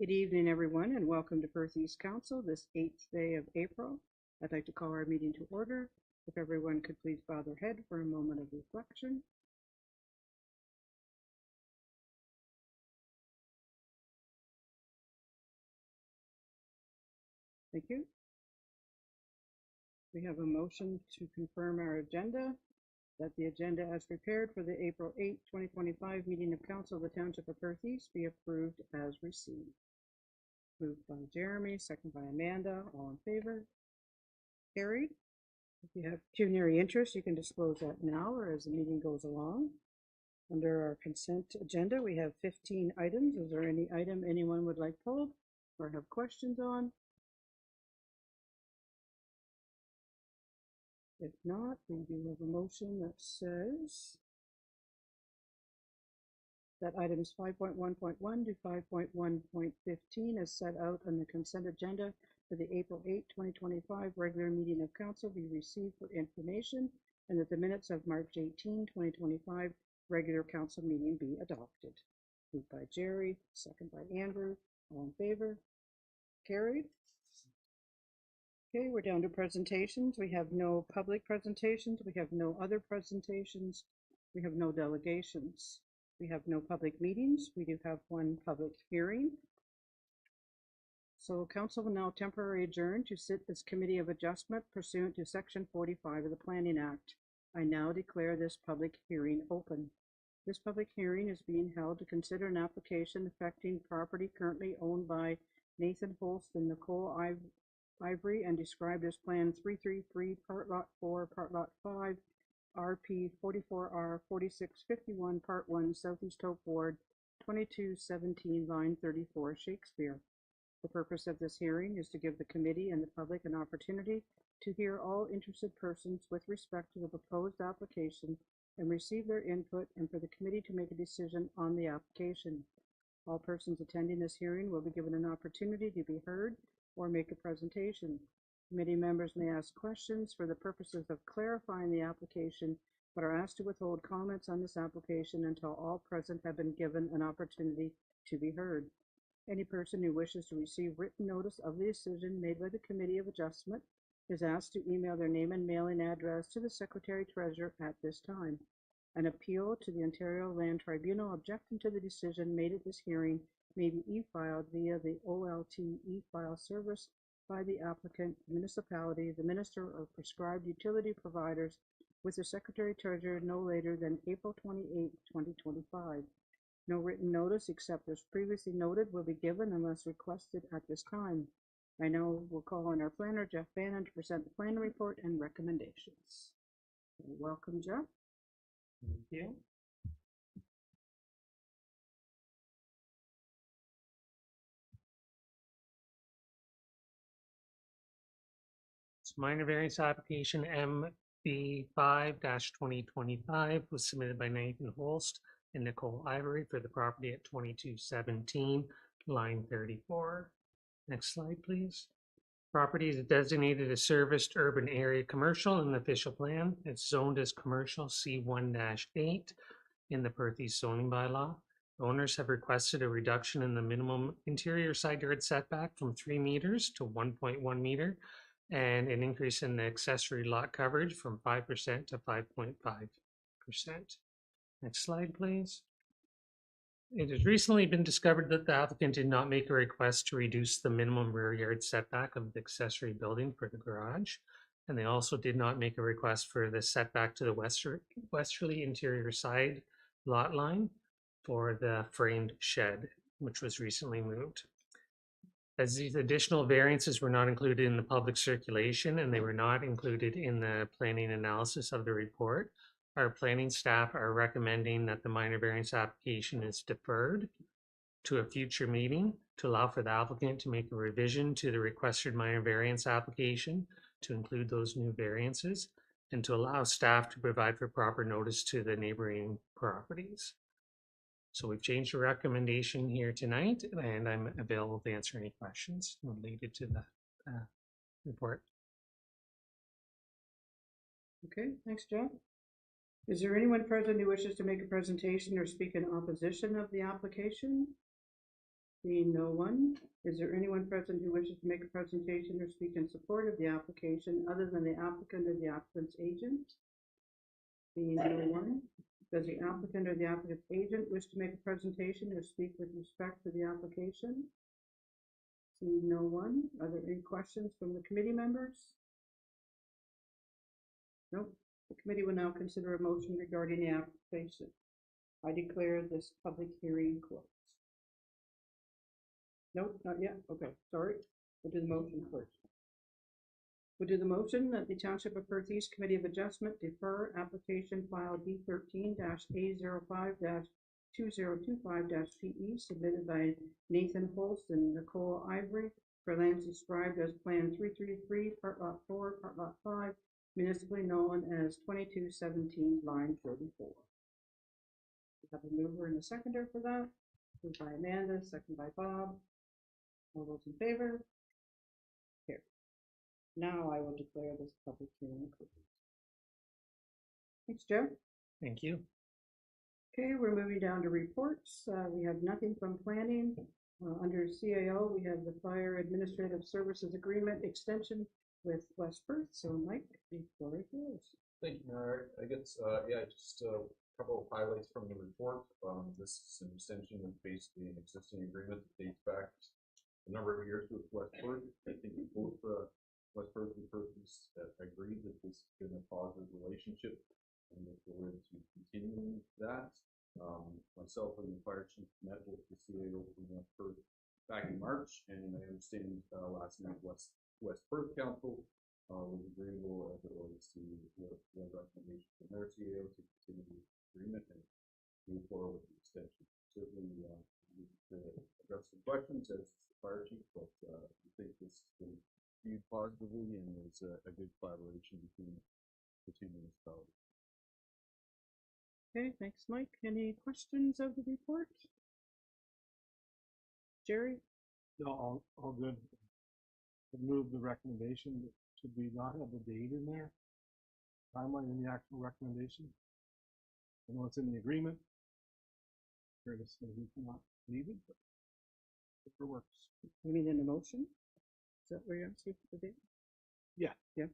Good evening, everyone, and welcome to Perth East Council this 8th day of April. I'd like to call our meeting to order. If everyone could please bow their head for a moment of reflection. Thank you. We have a motion to confirm our agenda, that the agenda as prepared for the April 8, 2025 meeting of Council of the Township of Perth East be approved as received. Moved by Jeremy, second by Amanda. All in favor? Carried. If you have pecuniary interest, you can disclose that now or as the meeting goes along. Under our consent agenda, we have 15 items. Is there any item anyone would like pulled or have questions on? If not, we do have a motion that says that items 5.1.1 to 5.1.15 as set out on the consent agenda for the April 8, 2025 regular meeting of council be received for information, and that the minutes of March 18, 2025 regular council meeting be adopted. Moved by Jerry, second by Andrew. All in favor? Carried. Okay, we're down to presentations. We have no public presentations. We have no other presentations. We have no delegations. We have no public meetings. We do have one public hearing. So council will now temporarily adjourn to sit as committee of adjustment pursuant to section 45 of the Planning Act. I now declare this public hearing open. This public hearing is being held to consider an application affecting property currently owned by Nathan Holst and Nicole Ivory and described as Plan 333, Part Lot 4, Part Lot 5, RP 44R 4651, Part 1, Southeast Hope Ward, 2217, Line 34, Shakespeare. The purpose of this hearing is to give the committee and the public an opportunity to hear all interested persons with respect to the proposed application and receive their input, and for the committee to make a decision on the application. All persons attending this hearing will be given an opportunity to be heard or make a presentation. Committee members may ask questions for the purposes of clarifying the application, but are asked to withhold comments on this application until all present have been given an opportunity to be heard. Any person who wishes to receive written notice of the decision made by the Committee of Adjustment is asked to email their name and mailing address to the Secretary Treasurer at this time. An appeal to the Ontario Land Tribunal objecting to the decision made at this hearing may be e-filed via the OLT e-file service by the applicant, municipality, the minister, or prescribed utility providers with the Secretary Treasurer no later than April 28, 2025. No written notice except as previously noted will be given unless requested at this time. I now will call on our planner, Jeff Bannon, to present the plan report and recommendations. Welcome, Jeff. Thank you. It's minor variance application MB5-2025 was submitted by Nathan Holst and Nicole Ivory for the property at 2217, line 34. Next slide, please. Property is designated as serviced urban area commercial in the official plan. It's zoned as commercial C1-8 in the Perth East zoning bylaw. Owners have requested a reduction in the minimum interior side yard setback from 3 meters to 1.1 meter and an increase in the accessory lot coverage from 5% to 5.5%. Next slide, please. It has recently been discovered that the applicant did not make a request to reduce the minimum rear yard setback of the accessory building for the garage, and they also did not make a request for the setback to the westerly interior side lot line for the framed shed, which was recently moved. As these additional variances were not included in the public circulation and they were not included in the planning analysis of the report, our planning staff are recommending that the minor variance application is deferred to a future meeting to allow for the applicant to make a revision to the requested minor variance application to include those new variances and to allow staff to provide for proper notice to the neighboring properties. So we've changed the recommendation here tonight, and I'm available to answer any questions related to the report. Okay, thanks, Jeff. Is there anyone present who wishes to make a presentation or speak in opposition of the application? Seeing no one, is there anyone present who wishes to make a presentation or speak in support of the application other than the applicant or the applicant's agent? Seeing no one, does the applicant or the applicant's agent wish to make a presentation or speak with respect to the application? Seeing no one, are there any questions from the committee members? Nope. The committee will now consider a motion regarding the application. I declare this public hearing closed. Nope, not yet. Okay, sorry. We'll do the motion first. We'll do the motion that the Township of Perth East Committee of Adjustment defer application file D13-A05-2025-PE submitted by Nathan Holst and Nicole Ivory for lands described as Plan 333, Part Lot 4, Part Lot 5, municipally known as 2217, line 34. We have a mover and a seconder for that. Moved by Amanda, second by Bob. All those in favor? Here. Now I will declare this public hearing closed. Thanks, Joe. Thank you. Okay, we're moving down to reports. We have nothing from planning. Under CAO, we have the Fire Administrative Services Agreement extension with West Perth. So Mike, the floor is yours. Thank you, Mayor. I guess, yeah, just a couple of highlights from the report. This is an extension of basically an existing agreement that dates back a number of years with West Perth. I think both West Perth and Perth agreed that this has been a positive relationship and look forward to continuing that. Myself and the fire chief met with the CAO from West Perth back in March, and I understand last night West Perth Council was agreeable as it relates to the recommendation from their CAO to continue the agreement and move forward with the extension. Certainly, we can address some questions as the fire chief, but I think this has been viewed positively and is a good collaboration between the two municipalities. Okay, thanks, Mike. Any questions of the report? Jerry? No, all good. Move the recommendation. Should we not have the date in there? Timeline in the actual recommendation? I know it's in the agreement. Curtis says it's not needed, but it works. You mean in the motion? Is that where you're asking for the date? Yeah. Yes.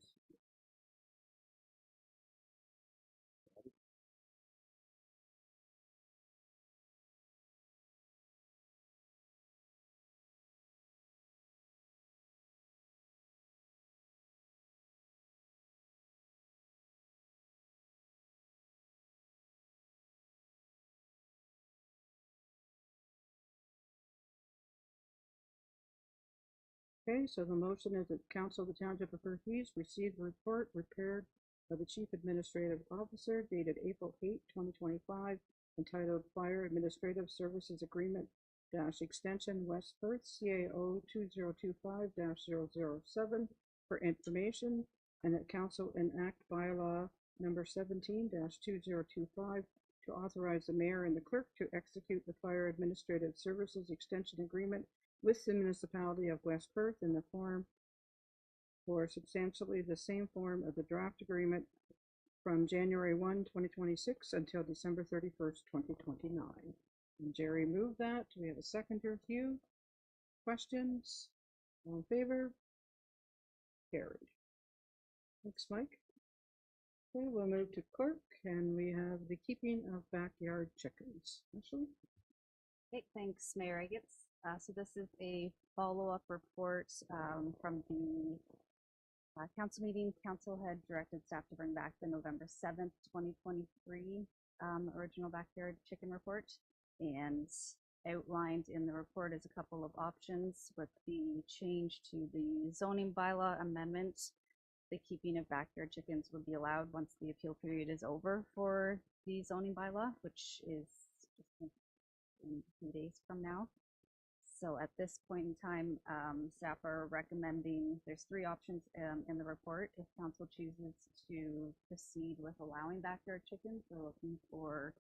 Okay, so the motion is that Council of the Township of Perth East receive the report prepared by the Chief Administrative Officer dated April 8, 2025, entitled Fire Administrative Services Agreement Extension West Perth CAO 2025-007 for information, and that Council enact bylaw number 17-2025 to authorize the mayor and the clerk to execute the Fire Administrative Services Extension Agreement with the municipality of West Perth in the form or substantially the same form of the draft agreement from January 1, 2026 until December 31st, 2029. And Jerry moved that. Do we have a seconder? Hugh? Questions? All in favor? Carried. Thanks, Mike. Okay, we'll move to clerk, and we have the keeping of backyard chickens. Ashley? Okay, thanks, Mayor Agates. So this is a follow-up report from the council meeting. Council had directed staff to bring back the November 7th, 2023 original backyard chicken report, and outlined in the report is a couple of options with the change to the zoning bylaw amendment. The keeping of backyard chickens would be allowed once the appeal period is over for the zoning bylaw, which is just in a few days from now. So at this point in time, staff are recommending, there's three options in the report. If council chooses to proceed with allowing backyard chickens, they're looking for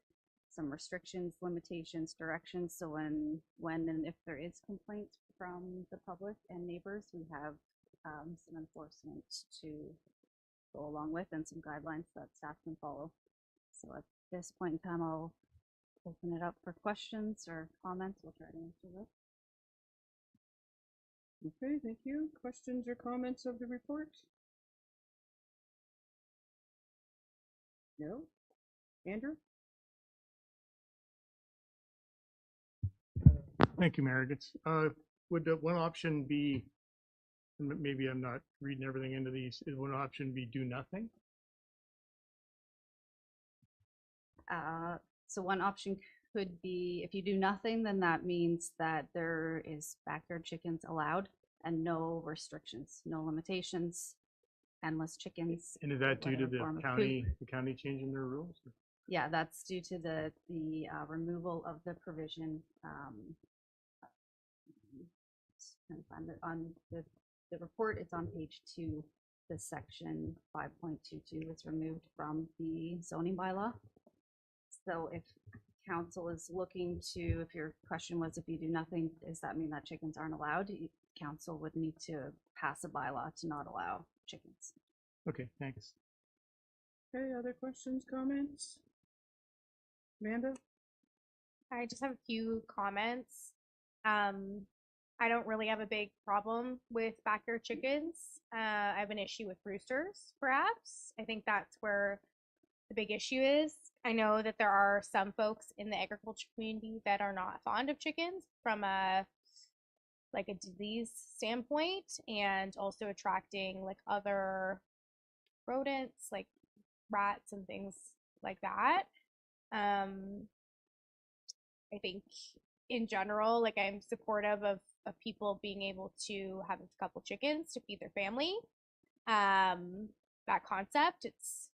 some restrictions, limitations, directions. So when and if there is complaints from the public and neighbors, we have some enforcement to go along with and some guidelines that staff can follow. So at this point in time, I'll open it up for questions or comments. We'll try to answer those. Okay, thank you. Questions or comments of the report? No? Andrew? Thank you, Margaret. Would the one option be, maybe I'm not reading everything into these, is one option be do nothing? So one option could be, if you do nothing, then that means that there is backyard chickens allowed and no restrictions, no limitations, endless chickens. And is that due to whatever the form of county, coop. changing their rules? Yeah, that's due to the removal of the provision. Trying to find it on the report. It's on page 2. The section 5.22 was removed from the zoning bylaw. So if council is looking to, if your question was if you do nothing, does that mean that chickens aren't allowed? Council would need to pass a bylaw to not allow chickens. Okay, thanks. Okay, other questions, comments? Amanda? I just have a few comments. I don't really have a big problem with backyard chickens. I have an issue with roosters, perhaps. I think that's where the big issue is. I know that there are some folks in the agriculture community that are not fond of chickens from a disease standpoint, and also attracting like other rodents like rats and things like that. I think in general, like I'm supportive of people being able to have a couple chickens to feed their family. That concept, it's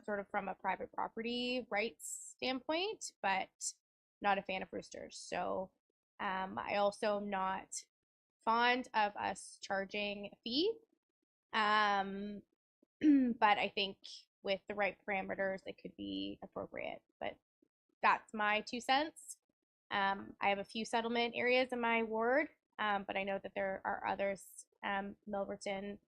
sort of from a private property rights standpoint, but not a fan of roosters. So I also am not fond of us charging a fee. But I think with the right parameters, it could be appropriate. But that's my 2 cents. I have a few settlement areas in my ward, but I know that there are others, Milverton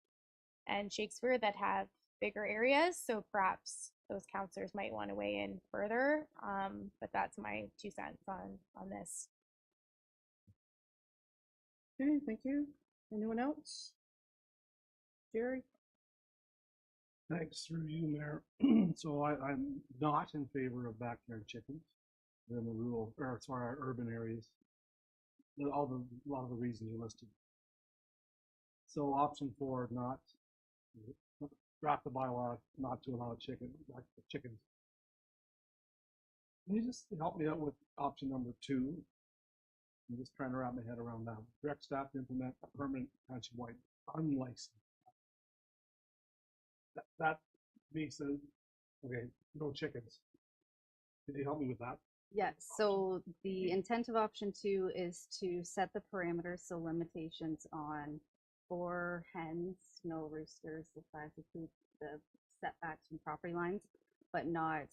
and Shakespeare, that have bigger areas. So perhaps those counselors might want to weigh in further. But that's my 2 cents on this. Okay, thank you. Anyone else? Jerry? Thanks through you, Mayor. So I'm not in favor of backyard chickens in the rural, or sorry, our urban areas. A lot of the reasons you listed. So option 4, not draft the bylaw not to allow chickens. Can you just help me out with option number 2? I'm just trying to wrap my head around that. Direct staff to implement a permanent countrywide unlicensed. That makes sense. Okay, no chickens. Can you help me with that? Yes, so the intent of option 2 is to set the parameters, so limitations on 4 hens, no roosters, the size of coop, the setbacks from property lines, but not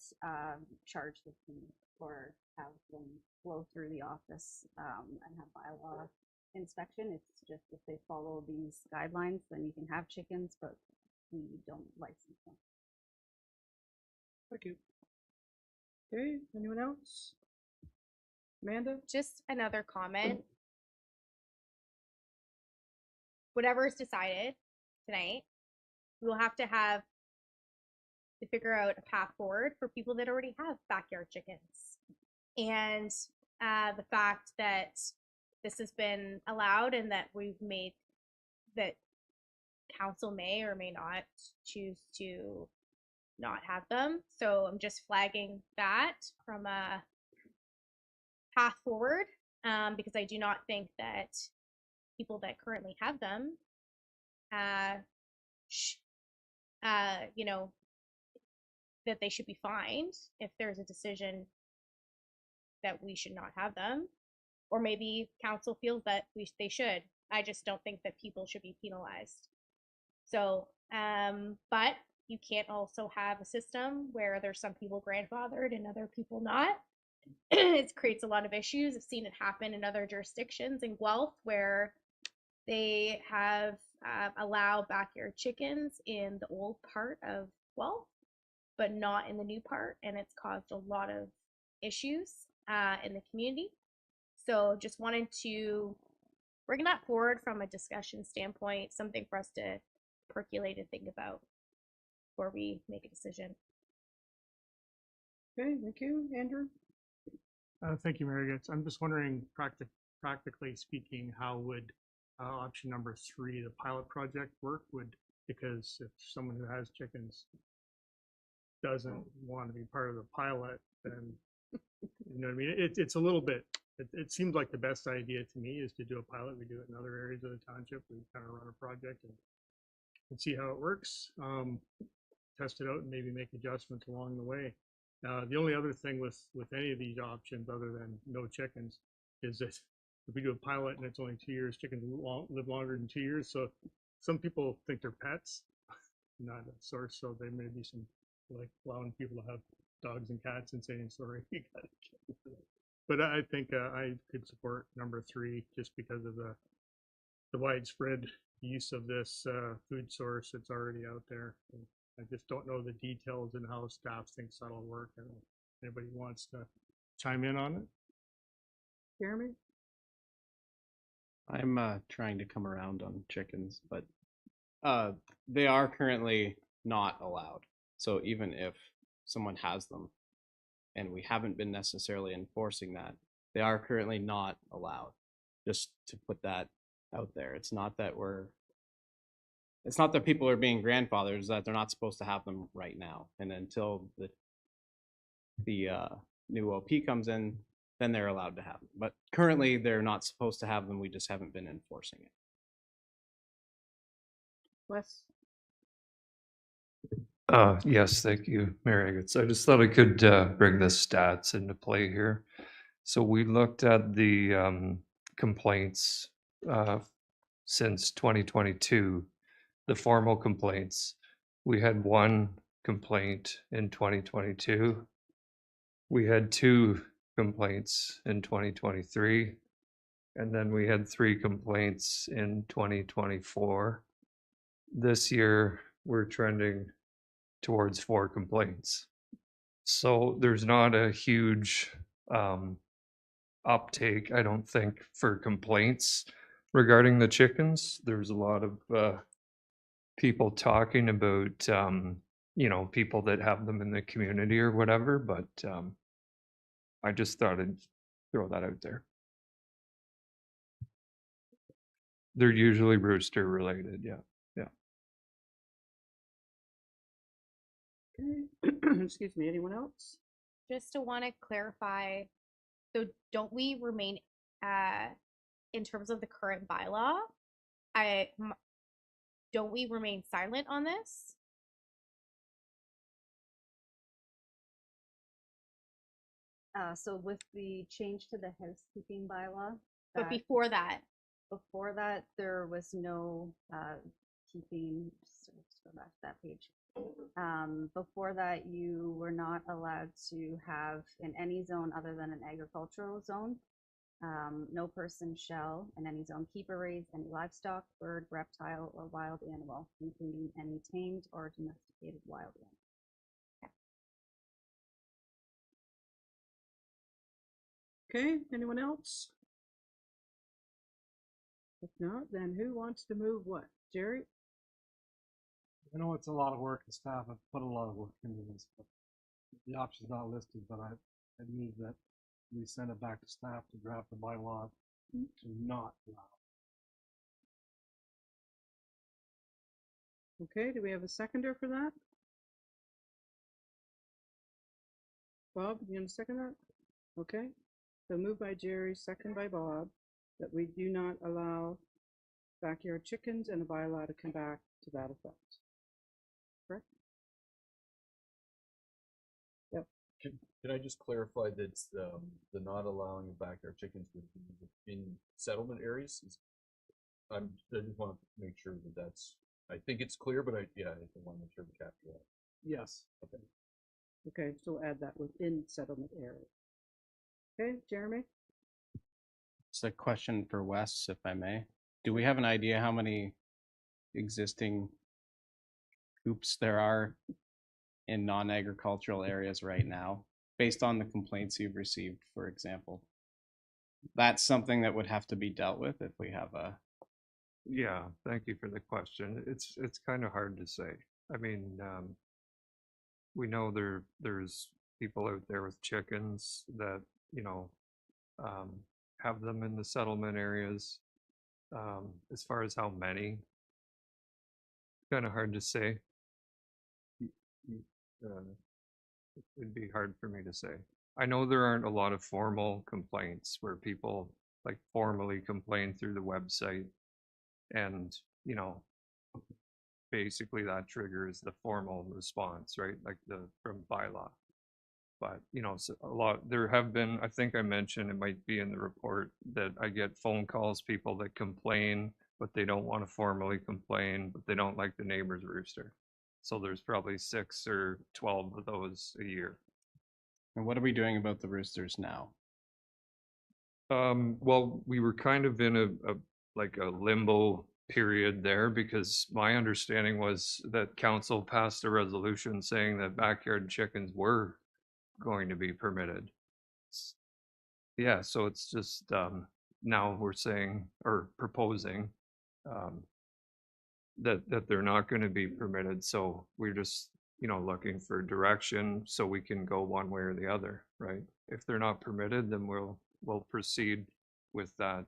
charge the fee or have them flow through the office and have bylaw inspection. It's just if they follow these guidelines, then you can have chickens, but we don't license them. Thank you. Okay, anyone else? Amanda? Just another comment. Whatever is decided tonight, we will have to figure out a path forward for people that already have backyard chickens. And the fact that this has been allowed and that that council may or may not choose to not have them. So I'm just flagging that from a path forward, because I do not think that people that currently have them, that they should be fined if there's a decision that we should not have them, or maybe council feels that they should. I just don't think that people should be penalized. So, but you can't also have a system where there's some people grandfathered and other people not. It creates a lot of issues. I've seen it happen in other jurisdictions in Guelph where they have allowed backyard chickens in the old part of Guelph, but not in the new part, and it's caused a lot of issues in the community. So just wanted to bring that forward from a discussion standpoint, something for us to percolate and think about before we make a decision. Okay, thank you, Andrew. Thank you, Mary. I'm just wondering, practically speaking, how would option number 3, the pilot project, work? Because if someone who has chickens doesn't want to be part of the pilot, then you know what I mean. It's a little bit. It seems like the best idea to me is to do a pilot. We do it in other areas of the township. We kind of run a project and see how it works. Test it out and maybe make adjustments along the way. The only other thing with any of these options, other than no chickens, is that if we do a pilot and it's only 2 years, chickens live longer than 2 years. So some people think they're pets, not a source. So there may be some like allowing people to have dogs and cats and saying, sorry, you got it. But I think I could support number 3 just because of the widespread use of this food source that's already out there. And I just don't know the details and how staff thinks that'll work. And if anybody wants to chime in on it. Jeremy? I'm trying to come around on chickens, but they are currently not allowed. So even if someone has them, and we haven't been necessarily enforcing that, they are currently not allowed. Just to put that out there, it's not that people are being grandfathers, that they're not supposed to have them right now. And until the new OP comes in, then they're allowed to have them. But currently, they're not supposed to have them. We just haven't been enforcing it. Wes? Yes, thank you, Mary Agats. I just thought I could bring the stats into play here. So we looked at the complaints since 2022, the formal complaints. We had 1 complaint in 2022. We had 2 complaints in 2023. And then we had 3 complaints in 2024. This year, we're trending towards 4 complaints. So there's not a huge uptake, I don't think, for complaints regarding the chickens. There's a lot of people talking about, you know, people that have them in the community or whatever, but I just thought I'd throw that out there. They're usually rooster related, yeah. Okay. Excuse me, anyone else? Just to want to clarify, so don't we remain in terms of the current bylaw, don't we remain silent on this? So with the change to the housekeeping bylaw, But before that, there was no keeping. Let's go back to that page. Before that, you were not allowed to have in any zone other than an agricultural zone. No person shall in any zone keep or raise any livestock, bird, reptile, or wild animal, including any tamed or domesticated wild animal. Okay, anyone else? If not, then who wants to move what? Jerry? I know it's a lot of work, and staff have put a lot of work into this, but the option's not listed, but I move that we send it back to staff to draft the bylaw to not allow. Okay, do we have a seconder for that? Bob, you gonna second that? Okay, so moved by Jerry, second by Bob, that we do not allow backyard chickens and a bylaw to come back to that effect. Correct? Yep. Can I just clarify that the not allowing of backyard chickens would be in settlement areas? I just want to make sure that that's, I think it's clear, but I want to make sure we capture that. Yes. Okay. Okay, so we'll add that within settlement area. Okay, Jeremy? It's a question for Wes, if I may. Do we have an idea how many existing coops there are in non-agricultural areas right now, based on the complaints you've received, for example? that's something that would have to be dealt with if we have a, Yeah, thank you for the question. It's kind of hard to say. I mean, we know there's people out there with chickens that, you know, um, have them in the settlement areas. As far as how many, kind of hard to say. It'd be hard for me to say. I know there aren't a lot of formal complaints where people like formally complain through the website and, you know, basically that triggers the formal response, right? Like from bylaw. But, you know, so a lot, there have been, I think I mentioned, it might be in the report, that I get phone calls, people that complain, but they don't want to formally complain, but they don't like the neighbor's rooster. So there's probably 6 or 12 of those a year. and what are we doing about the roosters now? Well, we were kind of in a like a limbo period there because my understanding was that council passed a resolution saying that backyard chickens were going to be permitted. Yeah, so it's just now we're saying or proposing that they're not going to be permitted. So we're just, you know, looking for direction so we can go one way or the other, right? If they're not permitted, then we'll proceed with that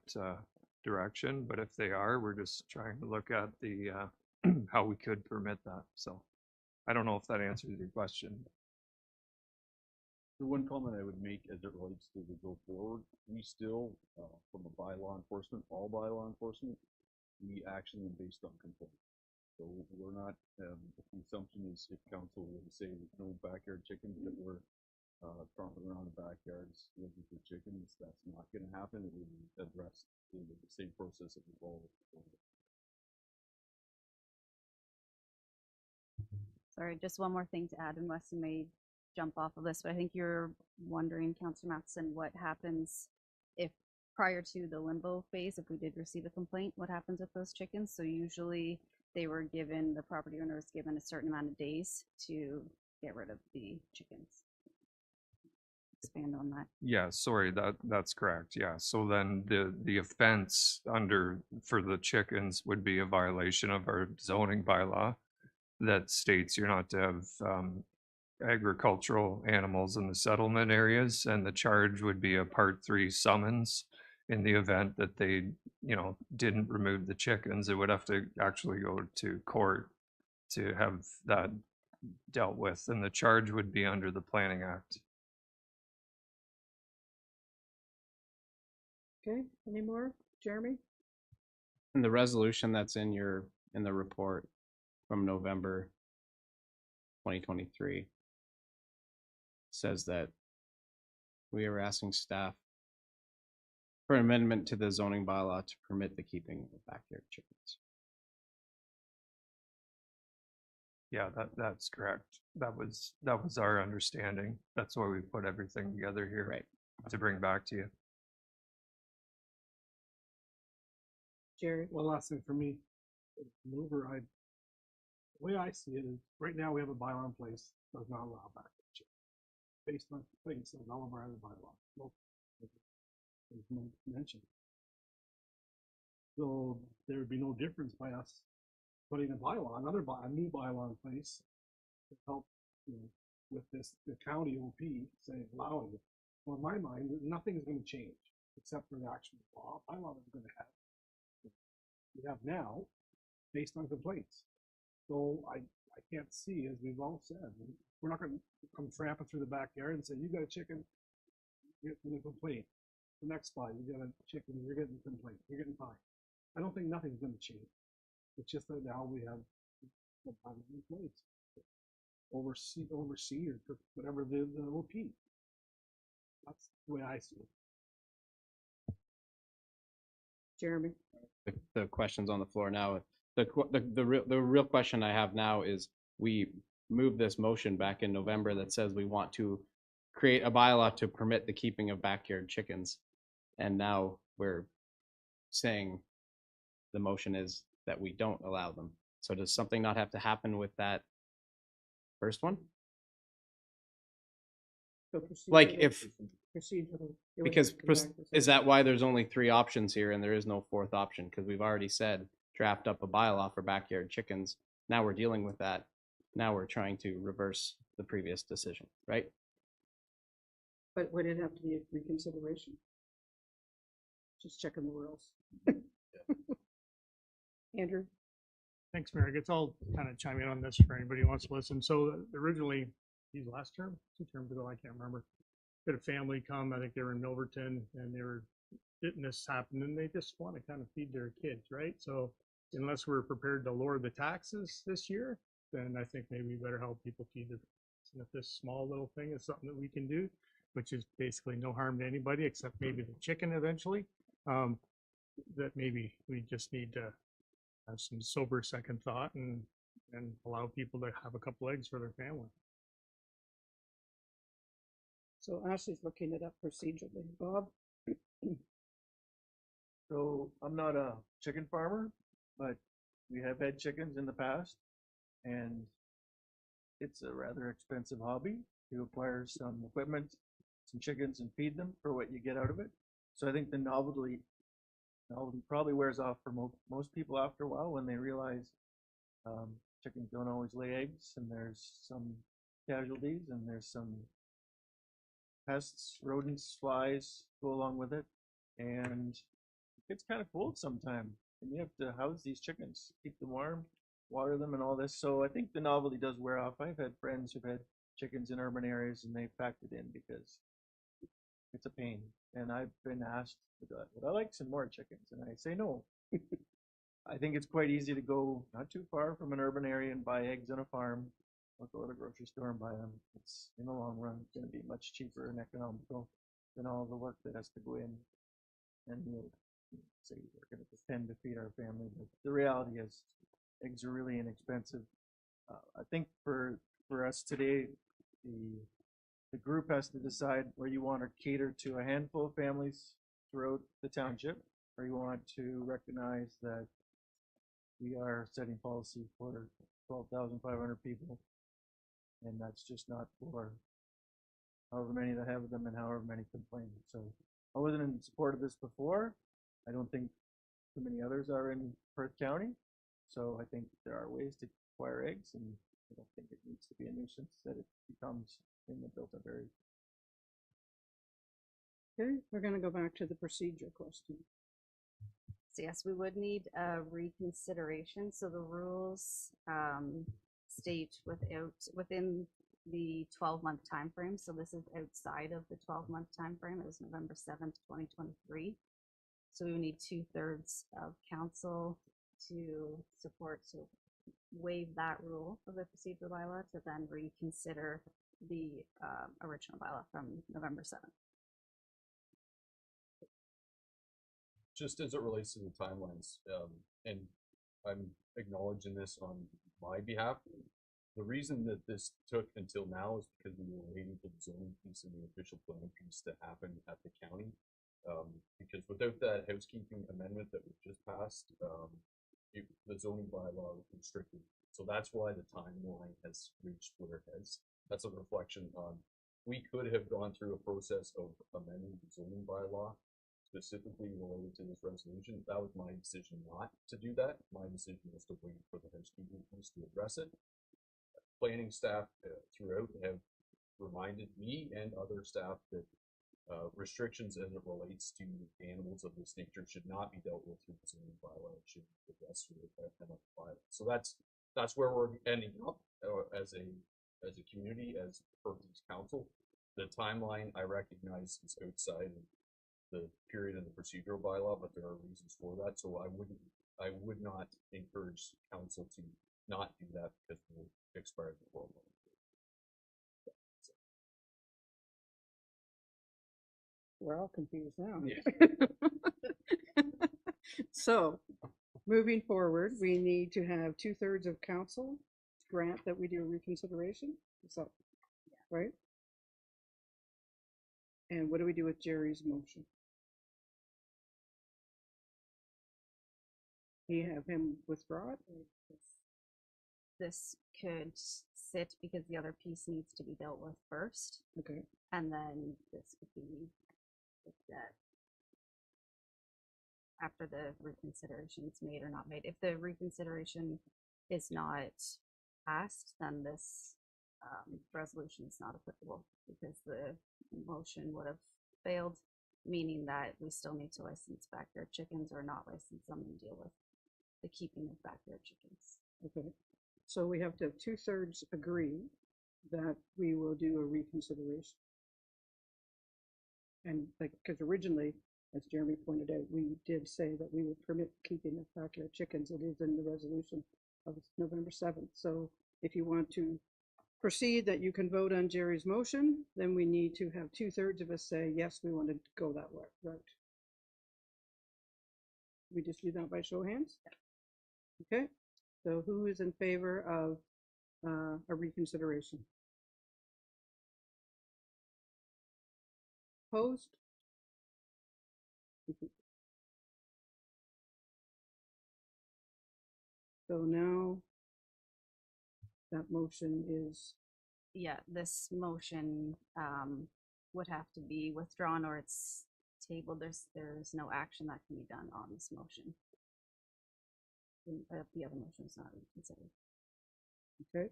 direction. But if they are, we're just trying to look at the how we could permit that. So I don't know if that answers your question. The one comment I would make as it relates to the go forward, we still, from a bylaw enforcement, all bylaw enforcement, we action them based on complaint. So we're not, the assumption is if council were to say no backyard chickens that were tromping around the backyards looking for chickens, that's not gonna happen. It will be addressed in the same process that we've always done. Sorry, just one more thing to add, and Weston may jump off of this, but I think you're wondering, Councillor Matheson, what happens if prior to the limbo phase, if we did receive a complaint, what happens with those chickens? So usually they were given, the property owner was given a certain amount of days to get rid of the chickens. Expand on that. Yeah, sorry, that's correct. Yeah, so then the offense under for the chickens would be a violation of our zoning bylaw that states you're not to have agricultural animals in the settlement areas, and the charge would be a Part 3 summons. In the event that they, you know, didn't remove the chickens, it would have to actually go to court to have that dealt with, and the charge would be under the Planning Act. Okay, any more? Jeremy? And the resolution that's in the report from November 2023 says that we are asking staff for an amendment to the zoning bylaw to permit the keeping of backyard chickens. Yeah, that's correct. That was our understanding. That's why we put everything together here. Right. To bring back to you. Jerry? One last thing for me, mover, the way I see it is, right now we have a bylaw in place that does not allow backyard chickens. Based on complaints of all of our other bylaws. No, there's no mention. So there would be no difference by us putting a bylaw, a new bylaw in place to help, you know, with this, the county OP saying allowing it. Well, in my mind, nothing's going to change except for the actual law. Bylaw is going to have we have now based on complaints. So I can't see, as we've all said, we're not going to come tramping through the backyard and say, you got a chicken, you're getting a complaint. The next spot, you got a chicken, you're getting a complaint, you're getting fined. I don't think nothing's going to change. It's just that now we have the bylaw in place. Oversee or whatever the OP. That's the way I see it. Jeremy? The questions on the floor now. The real question I have now is, we moved this motion back in November that says we want to create a bylaw to permit the keeping of backyard chickens, and now we're saying the motion is that we don't allow them. So does something not have to happen with that first one? So proceed Like with- if procedurally. it would Because have to come back to is second. that why there's only 3 options here and there is no 4th option? Because we've already said draft up a bylaw for backyard chickens. Now we're dealing with that. Now we're trying to reverse the previous decision, right? But would it have to be a reconsideration? Just checking the rules. Andrew? Thanks, Mary. I guess I'll kind of chime in on this for anybody who wants to listen. So originally, these last term, 2 terms ago, I can't remember, had a family come, I think they were in Milverton, and they were getting this happen, and they just want to kind of feed their kids, right? So unless we're prepared to lower the taxes this year, then I think maybe we better help people feed their kids. And if this small little thing is something that we can do, which is basically no harm to anybody except maybe the chicken eventually, that maybe we just need to have some sober second thought and allow people to have a couple eggs for their family. So Ashley's looking it up procedurally. Bob? So I'm not a chicken farmer, but we have had chickens in the past, and it's a rather expensive hobby to acquire some equipment, some chickens, and feed them for what you get out of it. So I think the novelty probably wears off for most people after a while when they realize chickens don't always lay eggs, and there's some casualties, and there's some pests, rodents, flies go along with it, and it's kind of cold sometimes. And you have to house these chickens, keep them warm, water them, and all this. So I think the novelty does wear off. I've had friends who've had chickens in urban areas, and they've packed it in because it's a pain. And I've been asked, would I like some more chickens? And I say no. I think it's quite easy to go not too far from an urban area and buy eggs on a farm, or go to the grocery store and buy them. It's, in the long run, going to be much cheaper and economical than all the work that has to go in. And say we're going to pretend to feed our family, but the reality is eggs are really inexpensive. I think for us today, the group has to decide where you want to cater to a handful of families throughout the township, or you want to recognize that we are setting policy for 12,500 people, and that's just not for however many that have them and however many complain. So I wasn't in support of this before. I don't think too many others are in Perth County. So I think there are ways to acquire eggs, and I don't think it needs to be a nuisance that it becomes in the built-up area. Okay, we're gonna go back to the procedure question. So yes, we would need a reconsideration. So the rules state within the 12-month time frame. So this is outside of the 12-month time frame. It was November 7th, 2023. So we would need 2/3 of council to support, to waive that rule of the procedural bylaw to then reconsider the original bylaw from November 7th. Just as it relates to the timelines, and I'm acknowledging this on my behalf. The reason that this took until now is because we were waiting for the zoning piece and the official plan piece to happen at the county. Because without that housekeeping amendment that was just passed, the zoning bylaw was restricted. So that's why the timeline has reached where it has. That's a reflection on, we could have gone through a process of amending the zoning bylaw specifically related to this resolution. That was my decision not to do that. My decision was to wait for the housekeeping piece to address it. Planning staff throughout have reminded me and other staff that restrictions as it relates to animals of this nature should not be dealt with through the zoning bylaw. It should be addressed through the bylaw. So that's where we're ending up as a community, as Perkins Council. The timeline I recognize is outside of the period in the procedural bylaw, but there are reasons for that. So I would not encourage council to not do that because we'll expire the 12 months. We're all confused now. So, moving forward, we need to have 2/3 of council grant that we do a reconsideration. So, right? And what do we do with Jerry's motion? You have him withdraw it? This could sit because the other piece needs to be dealt with first. Okay, And then this would be if that after the reconsideration is made or not made. If the reconsideration is not passed, then this resolution is not applicable because the motion would have failed, meaning that we still need to license backyard chickens or not license them and deal with the keeping of backyard chickens. Okay, so we have to have 2/3 agree that we will do a reconsideration. And like, because originally, as Jeremy pointed out, we did say that we would permit keeping of backyard chickens. It is in the resolution of November 7th. So if you want to proceed, that you can vote on Jerry's motion, then we need to have 2/3 of us say, yes, we want to go that way, route. We just do that by show of hands? Okay, so who is in favor of a reconsideration? Opposed? So now that motion is, Yeah, this motion would have to be withdrawn or it's tabled. There's no action that can be done on this motion. The other motion is not reconsidered. okay,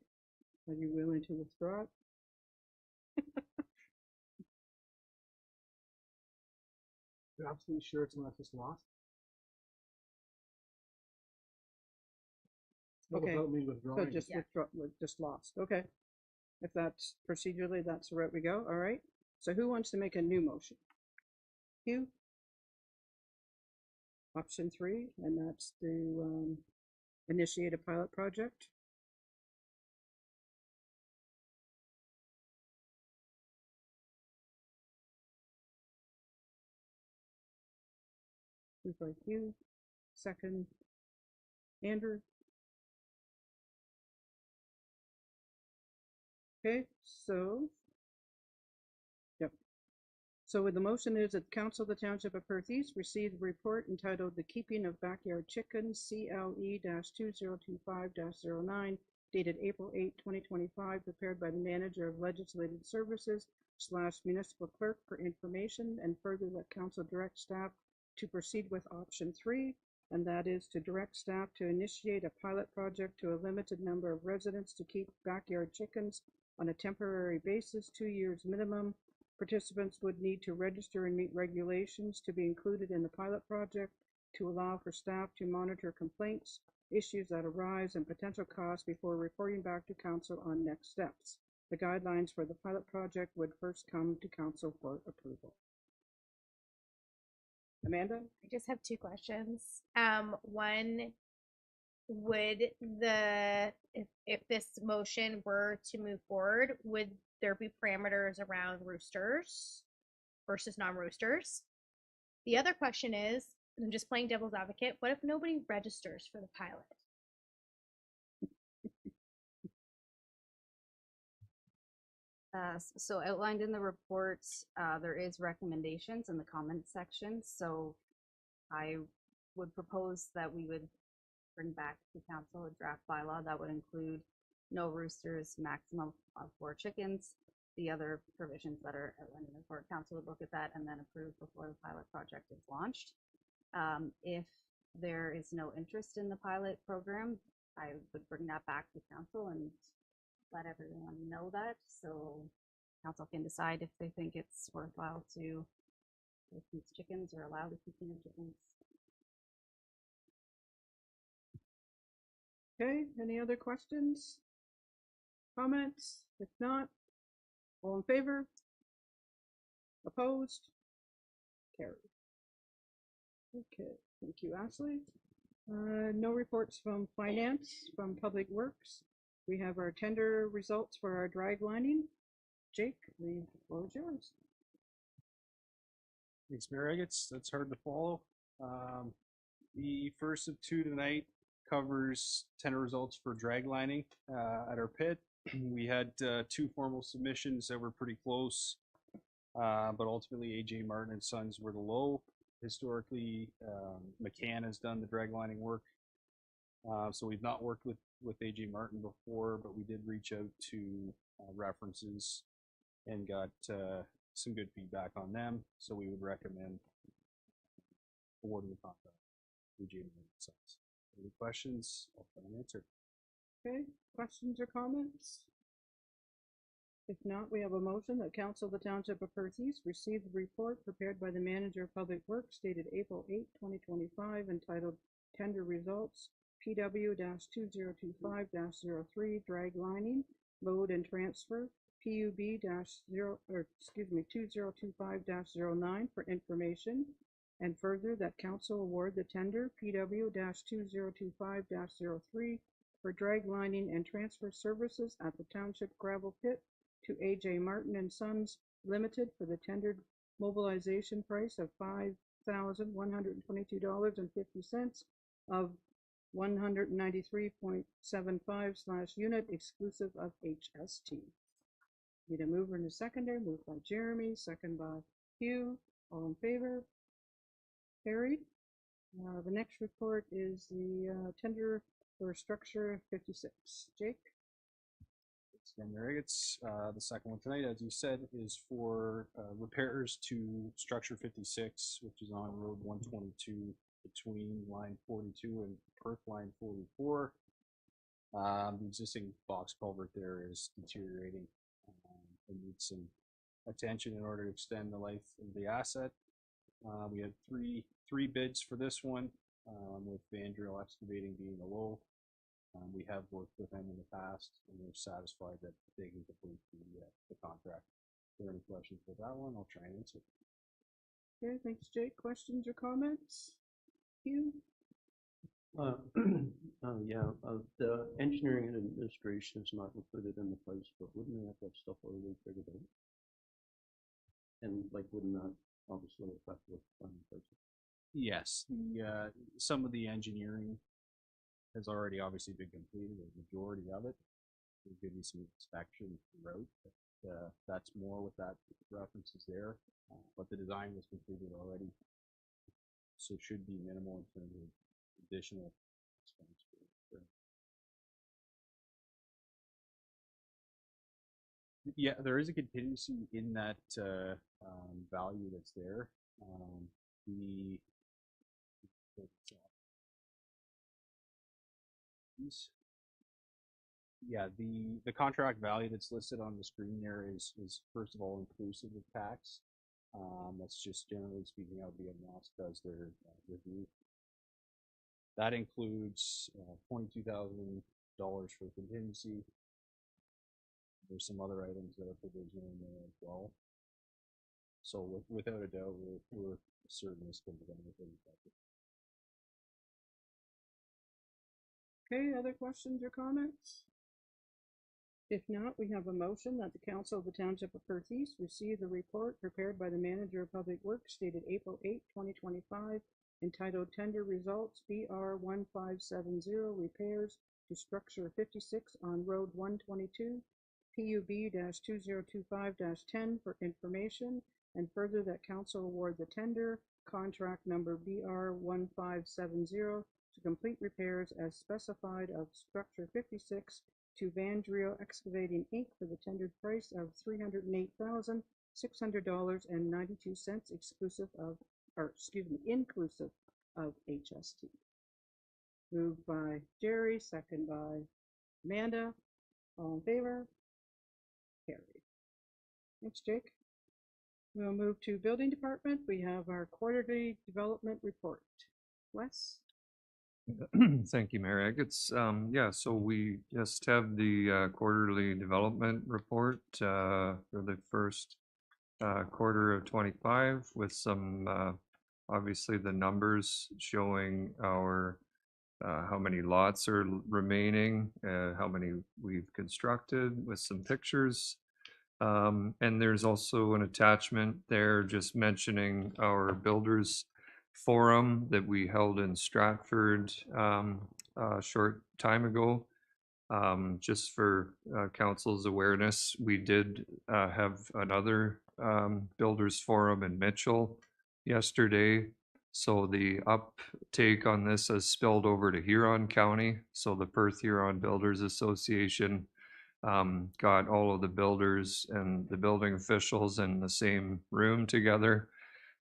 are you willing to withdraw it? You're absolutely sure it's not just lost? Not Okay, without me So withdrawing. just Yeah. withdraw, just lost, okay. If that's procedurally, that's the route we go, all right. So who wants to make a new motion? Hugh? Option 3, and that's to initiate a pilot project. Who's like you? Second, Andrew? Okay, so. Yep. So the motion is that Council of the Township of Perth East received a report entitled The Keeping of Backyard Chickens, CLE-2025-09, dated April 8, 2025, prepared by the Manager of Legislative Services / Municipal Clerk for information, and further that Council direct staff to proceed with option 3, and that is to direct staff to initiate a pilot project to a limited number of residents to keep backyard chickens on a temporary basis, 2 years minimum. Participants would need to register and meet regulations to be included in the pilot project to allow for staff to monitor complaints, issues that arise, and potential costs before reporting back to council on next steps. The guidelines for the pilot project would first come to council for approval. Amanda? I just have two questions. One, would if this motion were to move forward, would there be parameters around roosters versus non-roosters? The other question is, I'm just playing devil's advocate, what if nobody registers for the pilot? So outlined in the report, there is recommendations in the comment section. So I would propose that we would bring back to council a draft bylaw that would include no roosters, maximum of 4 chickens. The other provisions that are outlined in the report, council would look at that and then approve before the pilot project is launched. If there is no interest in the pilot program, I would bring that back to council and let everyone know that, so council can decide if they think it's worthwhile to keep chickens or allow the keeping of chickens. Okay, any other questions? Comments? If not, all in favor? Opposed? Carried. Okay, thank you, Ashley. No reports from finance, from Public Works. We have our tender results for our drag lining. Jake, the floor is yours. Thanks, Mayor Eggetts. That's hard to follow. The first of 2 tonight covers tender results for drag lining at our pit. We had 2 formal submissions that were pretty close, but ultimately AJ Martin and Sons were the low. Historically, McCann has done the drag lining work. So we've not worked with AJ Martin before, but we did reach out to references and got some good feedback on them. So we would recommend awarding the contract to Jamie themselves. Any questions? I'll try and answer. Okay, questions or comments? If not, we have a motion that Council of the Township of Perthes receive the report prepared by the Manager of Public Works dated April 8, 2025, entitled Tender Results, PW-2025-03, Drag Lining, Load and Transfer, PUB-2025-09 for information, and further that Council award the tender PW-2025-03 for drag lining and transfer services at the Township Gravel Pit to AJ Martin and Sons Limited for the tendered mobilization price of $5,122.50 of 193.75/unit exclusive of HST. Need a mover and a seconder, moved by Jeremy, second by Hugh, all in favor? Carried. The next report is the tender for structure 56. Jake? Again, Mary, it's the second one tonight, as you said, is for repairs to structure 56, which is on Road 122 between line 42 and Perth line 44. The existing box culvert there is deteriorating and needs some attention in order to extend the life of the asset. We had three bids for this one, with Vandriel Excavating being the low. We have worked with them in the past, and we're satisfied that they can complete the contract. If there are any questions with that one, I'll try and answer. Okay, thanks, Jake. Questions or comments? Hugh? The engineering and administration is not included in the price, but wouldn't they have that stuff already figured out? And like, wouldn't that obviously affect what the final price is? Yes, some of the engineering has already obviously been completed, the majority of it. We'll give you some inspection throughout, but that's more with that references there. But the design was completed already, so it should be minimal in terms of additional expense. Yeah, there is a contingency in that value that's there. The contract value that's listed on the screen there is first of all inclusive of tax. That's just generally speaking how BMS does their review. That includes $22,000 for contingency. There's some other items that are provisional in there as well. So without a doubt, we're certain this can be done within the budget. Okay, other questions or comments? If not, we have a motion that the Council of the Township of Perthes receive the report prepared by the Manager of Public Works dated April 8, 2025, entitled Tender Results BR 1570 Repairs to Structure 56 on Road 122, PUB-2025-10 for information, and further that Council award the tender contract number BR 1570 to complete repairs as specified of structure 56 to Vandriel Excavating Inc. for the tendered price of $308,600.92 inclusive of HST. Moved by Jerry, second by Amanda. All in favor? Carried. Thanks, Jake. We'll move to Building Department. We have our quarterly development report. Wes? Thank you, Merrick. It's, so we just have the quarterly development report for the first quarter of 25 with some, obviously the numbers showing our how many lots are remaining, how many we've constructed with some pictures. And there's also an attachment there just mentioning our builders forum that we held in Stratford a short time ago. Just for council's awareness, we did have another builders forum in Mitchell yesterday. So the uptake on this has spilled over to Huron County. So the Perth Huron Builders Association got all of the builders and the building officials in the same room together.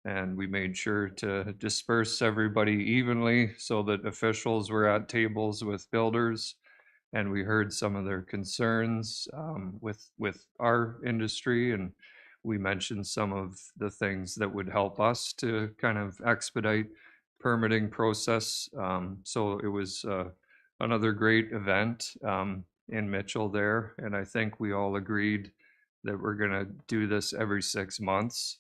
And we made sure to disperse everybody evenly so that officials were at tables with builders. And we heard some of their concerns with our industry, and we mentioned some of the things that would help us to kind of expedite permitting process. So it was another great event in Mitchell there, and I think we all agreed that we're gonna do this every 6 months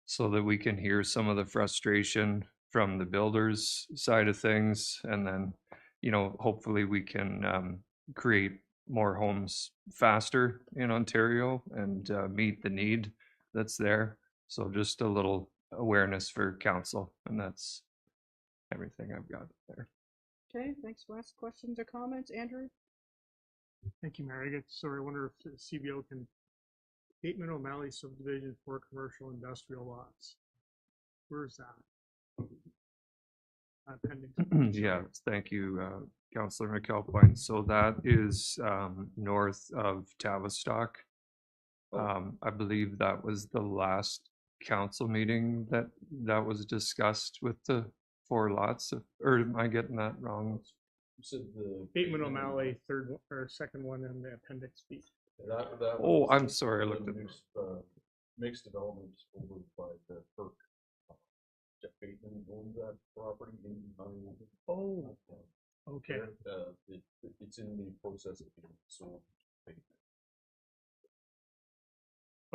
so that we can hear some of the frustration from the builders side of things, and then, you know, hopefully we can create more homes faster in Ontario and meet the need that's there. So just a little awareness for council, and that's everything I've got there. Okay, thanks, Wes. Questions or comments? Andrew? Thank you, Mary. Sorry, I wonder if the CBO can, Bateman O'Malley subdivision for commercial industrial lots. Where's that? Appendix. Yeah, thank you, Councillor McAlpine. So that is north of Tavistock. I believe that was the last council meeting that was discussed with the 4 lots, or am I getting that wrong? You said the. Bateman O'Malley, third or second one in the appendix B. That Oh, was I'm sorry, I the looked at. mixed developments over by the Perk. Jeff Bateman owns that property in. Oh, okay. It's in the process of being sold.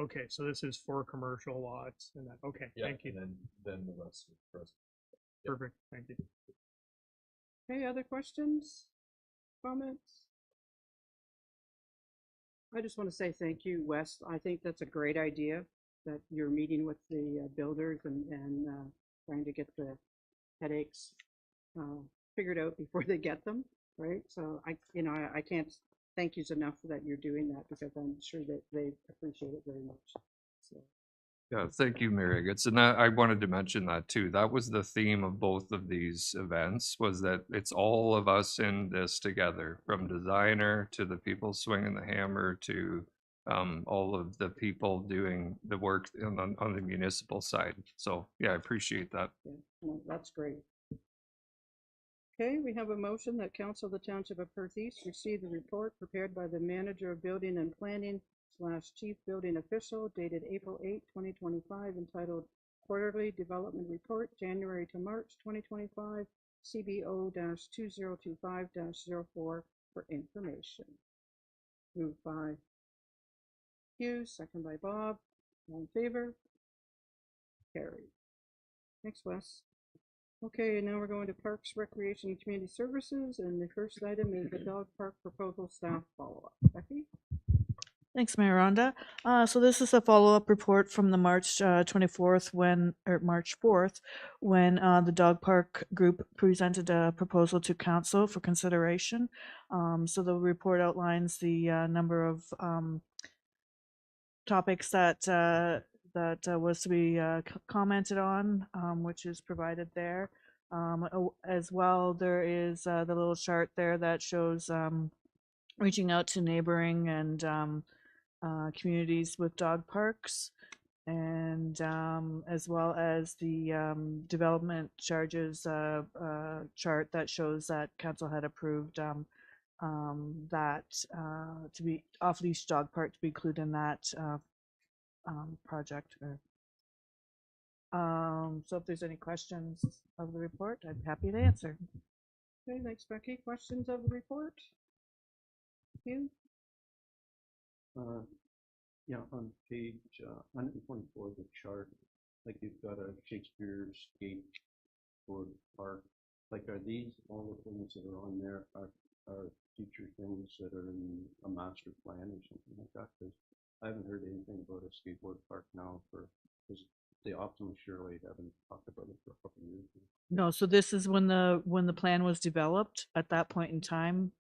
Okay, so this is for commercial lots and that, okay, Yeah, thank you. and then the rest of the rest. Perfect, thank you. Okay, other questions, comments? I just want to say thank you, Wes. I think that's a great idea that you're meeting with the builders and trying to get the headaches figured out before they get them, right? So I can't thank you enough that you're doing that, because I'm sure that they appreciate it very much. So. Yeah, thank you, Mary Agats. And I wanted to mention that too. That was the theme of both of these events, was that it's all of us in this together, from designer to the people swinging the hammer to all of the people doing the work on the municipal side. So yeah, I appreciate that. Yeah, no, that's great. Okay, we have a motion that Council of the Township of Perth East receive the report prepared by the Manager of Building and Planning / Chief Building Official dated April 8, 2025, entitled Quarterly Development Report, January to March 2025, CBO-2025-04 for information. Moved by Hugh, second by Bob. All in favor? Carried. Thanks, Wes. Okay, now we're going to Parks, Recreation, and Community Services, and the first item is the dog park proposal staff follow-up. Becky? Thanks, Mayor Rhonda. So this is a follow-up report from the March 4th, when the dog park group presented a proposal to council for consideration. So the report outlines the number of topics that was to be commented on, which is provided there. As well, there is the little chart there that shows reaching out to neighboring and communities with dog parks, and as well as the development charges chart that shows that council had approved that to be off-leash dog park to be included in that project. So if there's any questions of the report, I'm happy to answer. Okay, thanks, Becky. Questions of the report? Hugh? Yeah, on page 124 of the chart, like you've got a Shakespeare's Gate for park. Like, are these all the things that are on there are future things that are in a master plan or something like that? Because I haven't heard anything about a skateboard park now because the Optimum surely haven't talked about it for a couple of years now. No, so this is when the plan was developed. At that point in time,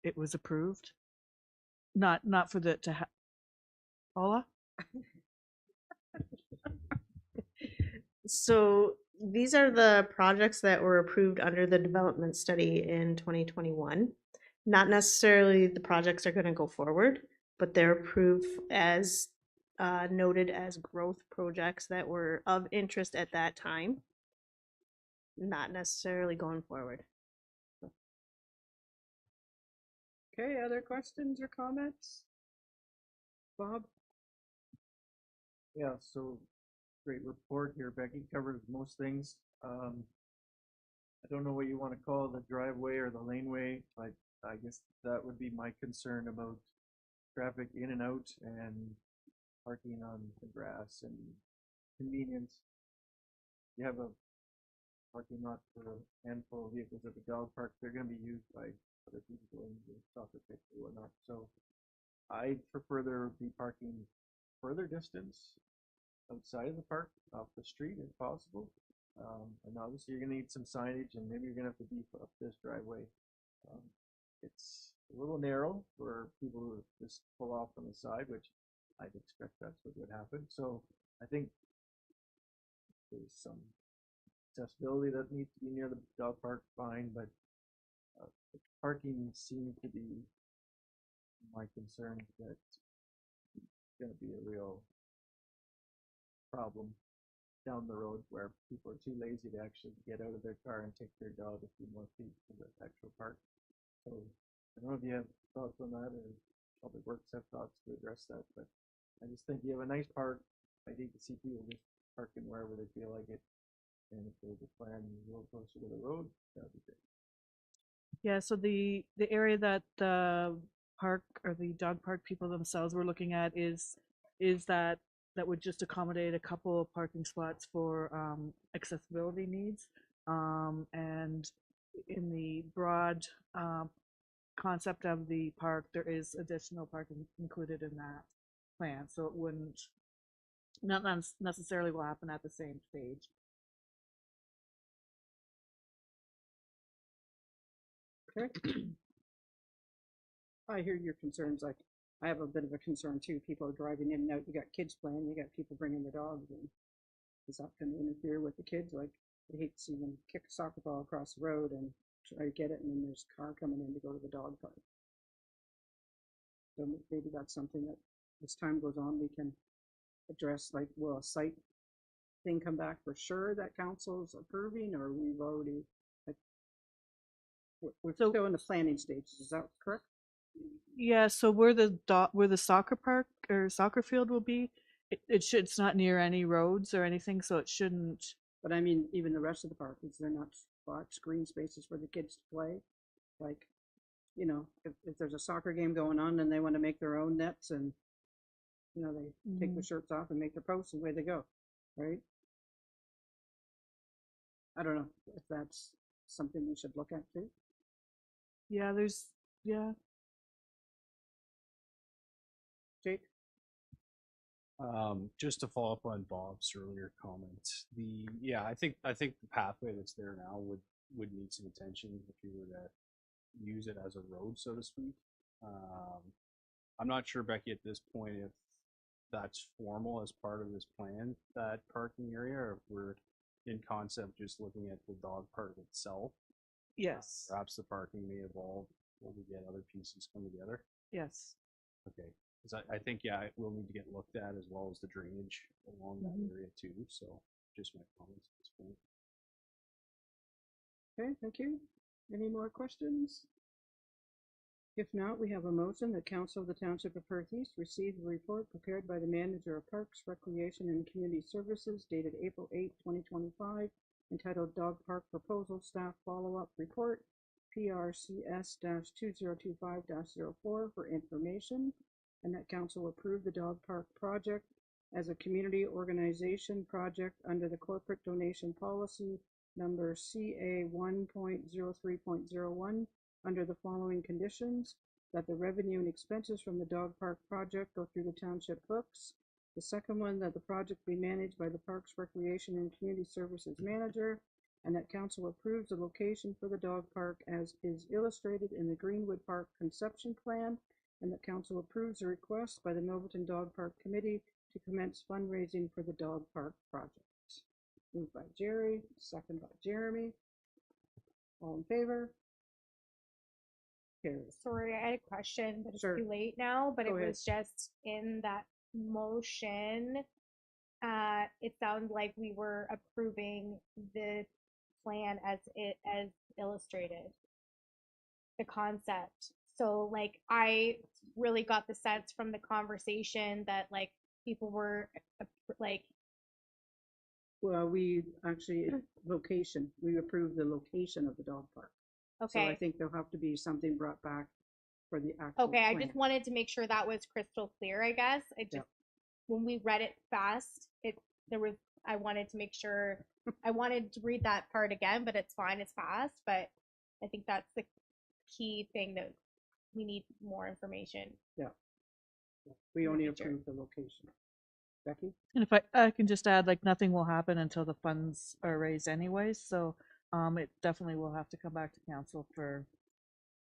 it was approved. Not for the Paula? So these are the projects that were approved under the development study in 2021. not necessarily the projects are gonna go forward, but they're approved as noted as growth projects that were of interest at that time, not necessarily going forward. Okay, other questions or comments? Bob? Yeah, so great report here. Becky covered most things. I don't know what you want to call the driveway or the laneway, but I guess that would be my concern about traffic in and out and parking on the grass and convenience. You have a parking lot for a handful of vehicles at the dog park, they're gonna be used by other people going to soccer pitch or whatnot, so I prefer there be parking further distance outside of the park, off the street if possible. And obviously you're gonna need some signage and maybe you're gonna have to beef up this driveway. It's a little narrow for people who just pull off on the side, which I'd expect that's what would happen. So I think there's some accessibility that needs to be near the dog park, fine, but the parking seems to be my concern that it's gonna be a real problem down the road where people are too lazy to actually get out of their car and take their dog a few more feet to the actual park. So I don't know if you have thoughts on that or Public Works have thoughts to address that, but I just think you have a nice park. I hate to see people just parking wherever they feel like it. And if there's a plan a little closer to the road, that'd be great. Yeah, so the area that the park or the dog park people themselves were looking at is that would just accommodate a couple of parking spots for accessibility needs. And in the broad concept of the park, there is additional parking included in that plan, so it wouldn't not necessarily will happen at the same stage. Okay. I hear your concerns. Like, I have a bit of a concern too. People are driving in and out. You got kids playing. You got people bringing their dogs in. Is that going to interfere with the kids? Like, I hate to see them kick a soccer ball across the road and try to get it, and then there's a car coming in to go to the dog park. So maybe that's something that, as time goes on, we can address. Like, will a site thing come back for sure that council's approving, or we've already, like, we're still in the planning stages. Is that correct? Yeah, so where the soccer park or soccer field will be, it's not near any roads or anything, so it shouldn't. But I mean, even the rest of the park, is there not spots, green spaces for the kids to play? Like, you know, if there's a soccer game going on and they want to make their own nets and, you know, they take their shirts off and make their posts and away they go, right? I don't know if that's something we should look at too. Yeah, yeah. Jake? Just to follow up on Bob's earlier comment, I think the pathway that's there now would need some attention if you were to use it as a road, so to speak. I'm not sure, Becky, at this point if that's formal as part of this plan, that parking area, or if we're in concept just looking at the dog park itself. Yes. Perhaps the parking may evolve when we get other pieces come together. Yes. Okay. Because I think, yeah, it will need to get looked at as well as the drainage along that area too. So just my comments at this point. Okay, thank you. Any more questions? If not, we have a motion that Council of the Township of Perth East receive the report prepared by the Manager of Parks, Recreation, and Community Services dated April 8, 2025, entitled Dog Park Proposal Staff Follow-Up Report, PRCS-2025-04 for information, and that Council approve the dog park project as a community organization project under the corporate donation policy number CA 1.03.01 under the following conditions: that the revenue and expenses from the dog park project go through the township books. The second one, that the project be managed by the Parks, Recreation, and Community Services Manager, and that council approves the location for the dog park as is illustrated in the Greenwood Park Conception Plan, and that council approves the request by the Milverton Dog Park Committee to commence fundraising for the dog park project. Moved by Jerry, second by Jeremy. All in favor? Carries. Sorry, I had a question, but it's Sure. too late now, but Go it ahead. was just in that motion. It sounded like we were approving the plan as illustrated, the concept. So like, I really got the sense from the conversation that like people were like, Well, we actually, location, we approved the location of the dog park. So I okay, think there'll have to be something brought back for the actual okay, I plan. just wanted to make sure that was crystal clear, I guess. I just, Yep. when we read it fast, I wanted to make sure, I wanted to read that part again, but it's fine, it's fast, but I think that's the key thing that we need more information. We in the only future. approved the location. Becky? And if I can just add, like, nothing will happen until the funds are raised anyways, so it definitely will have to come back to council for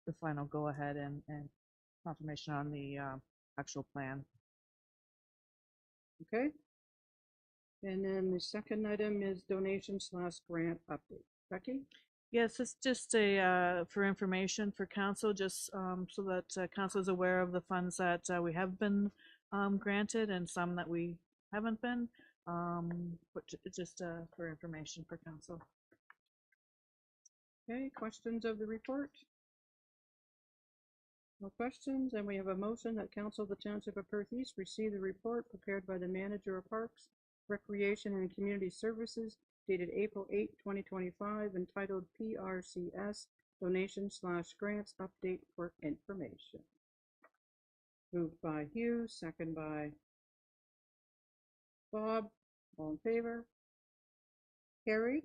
the final go-ahead and confirmation on the actual plan. Okay. And then the second item is donation/grant update. Becky? Yes, it's just a, for information for council, just so that council is aware of the funds that we have been granted and some that we haven't been, but it's just for information for council. Okay, questions of the report? No questions, and we have a motion that council of the Township of Perth East receive the report prepared by the Manager of Parks, Recreation and Community Services dated April 8, 2025, entitled PRCS Donation/Grants Update for Information. Moved by Hugh, second by Bob. All in favor? Carried.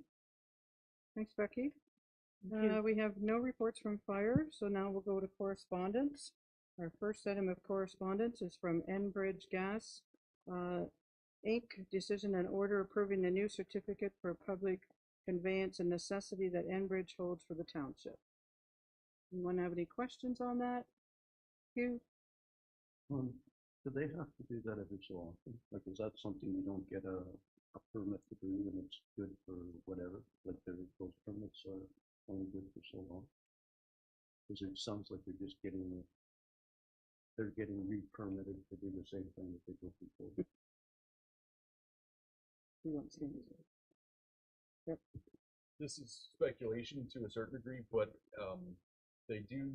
Thanks, Becky. We have no reports from fire, so now we'll go to correspondence. Our first item of correspondence is from Enbridge Gas, Inc. Decision and order approving the new certificate for public conveyance and necessity that Enbridge holds for the township. Anyone have any questions on that? Hugh? Do they have to do that every so often? Like, is that something you don't get a permit to do and it's good for whatever? Like, those permits are only good for so long? Because it sounds like they're getting re-permitted to do the same thing that they did before. Who wants to answer? Yep. This is speculation to a certain degree, but they do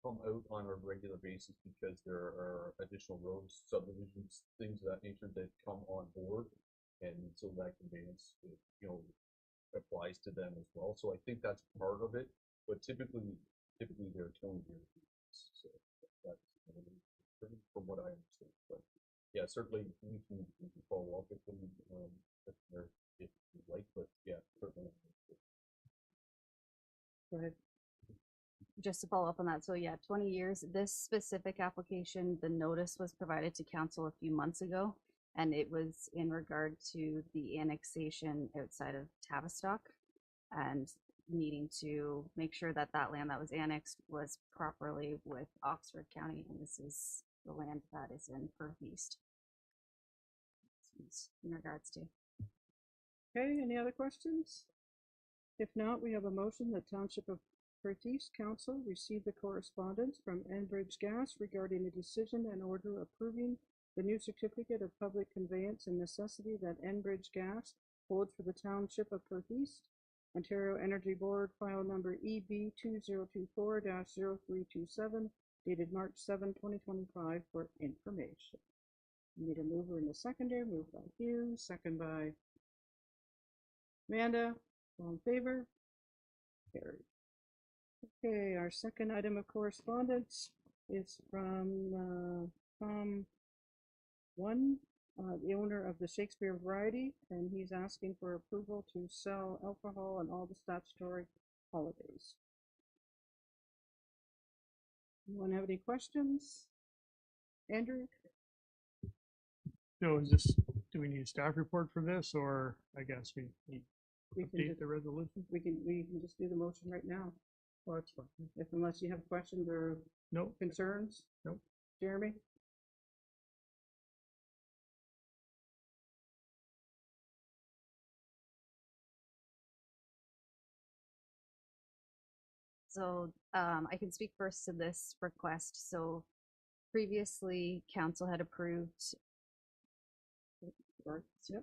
come out on a regular basis because there are additional roads, subdivisions, things of that nature that come on board, and so that conveyance, applies to them as well. So I think that's part of it, but typically they're 20-year agreements. So that's from what I understand. But yeah, certainly we can follow up with them if you like, but yeah, certainly. Go ahead. Just to follow up on that, so yeah, 20 years. This specific application, the notice was provided to council a few months ago, and it was in regard to the annexation outside of Tavistock and needing to make sure that that land that was annexed was properly with Oxford County, and this is the land that is in Perth East. In regards to. Okay, any other questions? If not, we have a motion that Township of Perth East Council receive the correspondence from Enbridge Gas regarding the decision and order approving the new certificate of public conveyance and necessity that Enbridge Gas holds for the Township of Perth East, Ontario Energy Board, file number EB 2024-0327, dated March 7, 2025, for information. We need a mover and a seconder. Moved by Hugh, second by Amanda. All in favor? Carried. Okay, our second item of correspondence is from Tom One, the owner of the Shakespeare Variety, and he's asking for approval to sell alcohol on all the statutory holidays. Anyone have any questions? Andrew? So is this, do we need a staff report for this, or I guess we need We can update just, the resolution? we can just do the motion right now. Oh, that's fine. Unless you have questions or Nope. concerns? Nope. Jeremy? So I can speak first to this request. So previously, council had approved. Yep.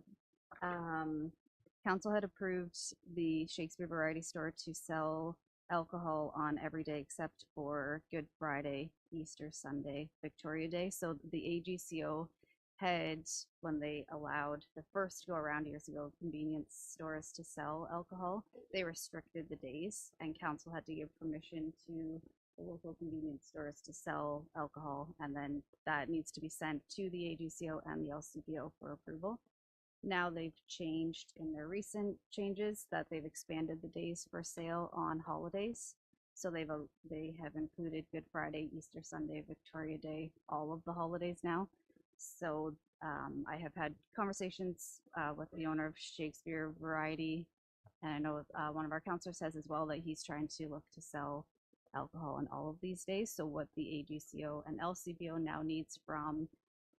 Council had approved the Shakespeare Variety Store to sell alcohol on every day except for Good Friday, Easter Sunday, Victoria Day. So the AGCO had, when they allowed the first go around years ago, convenience stores to sell alcohol, they restricted the days, and council had to give permission to the local convenience stores to sell alcohol, and then that needs to be sent to the AGCO and the LCBO for approval. Now they've changed in their recent changes that they've expanded the days for sale on holidays. So they have included Good Friday, Easter Sunday, Victoria Day, all of the holidays now. So I have had conversations with the owner of Shakespeare Variety, and I know one of our counselors says as well that he's trying to look to sell alcohol on all of these days. So what the AGCO and LCBO now needs from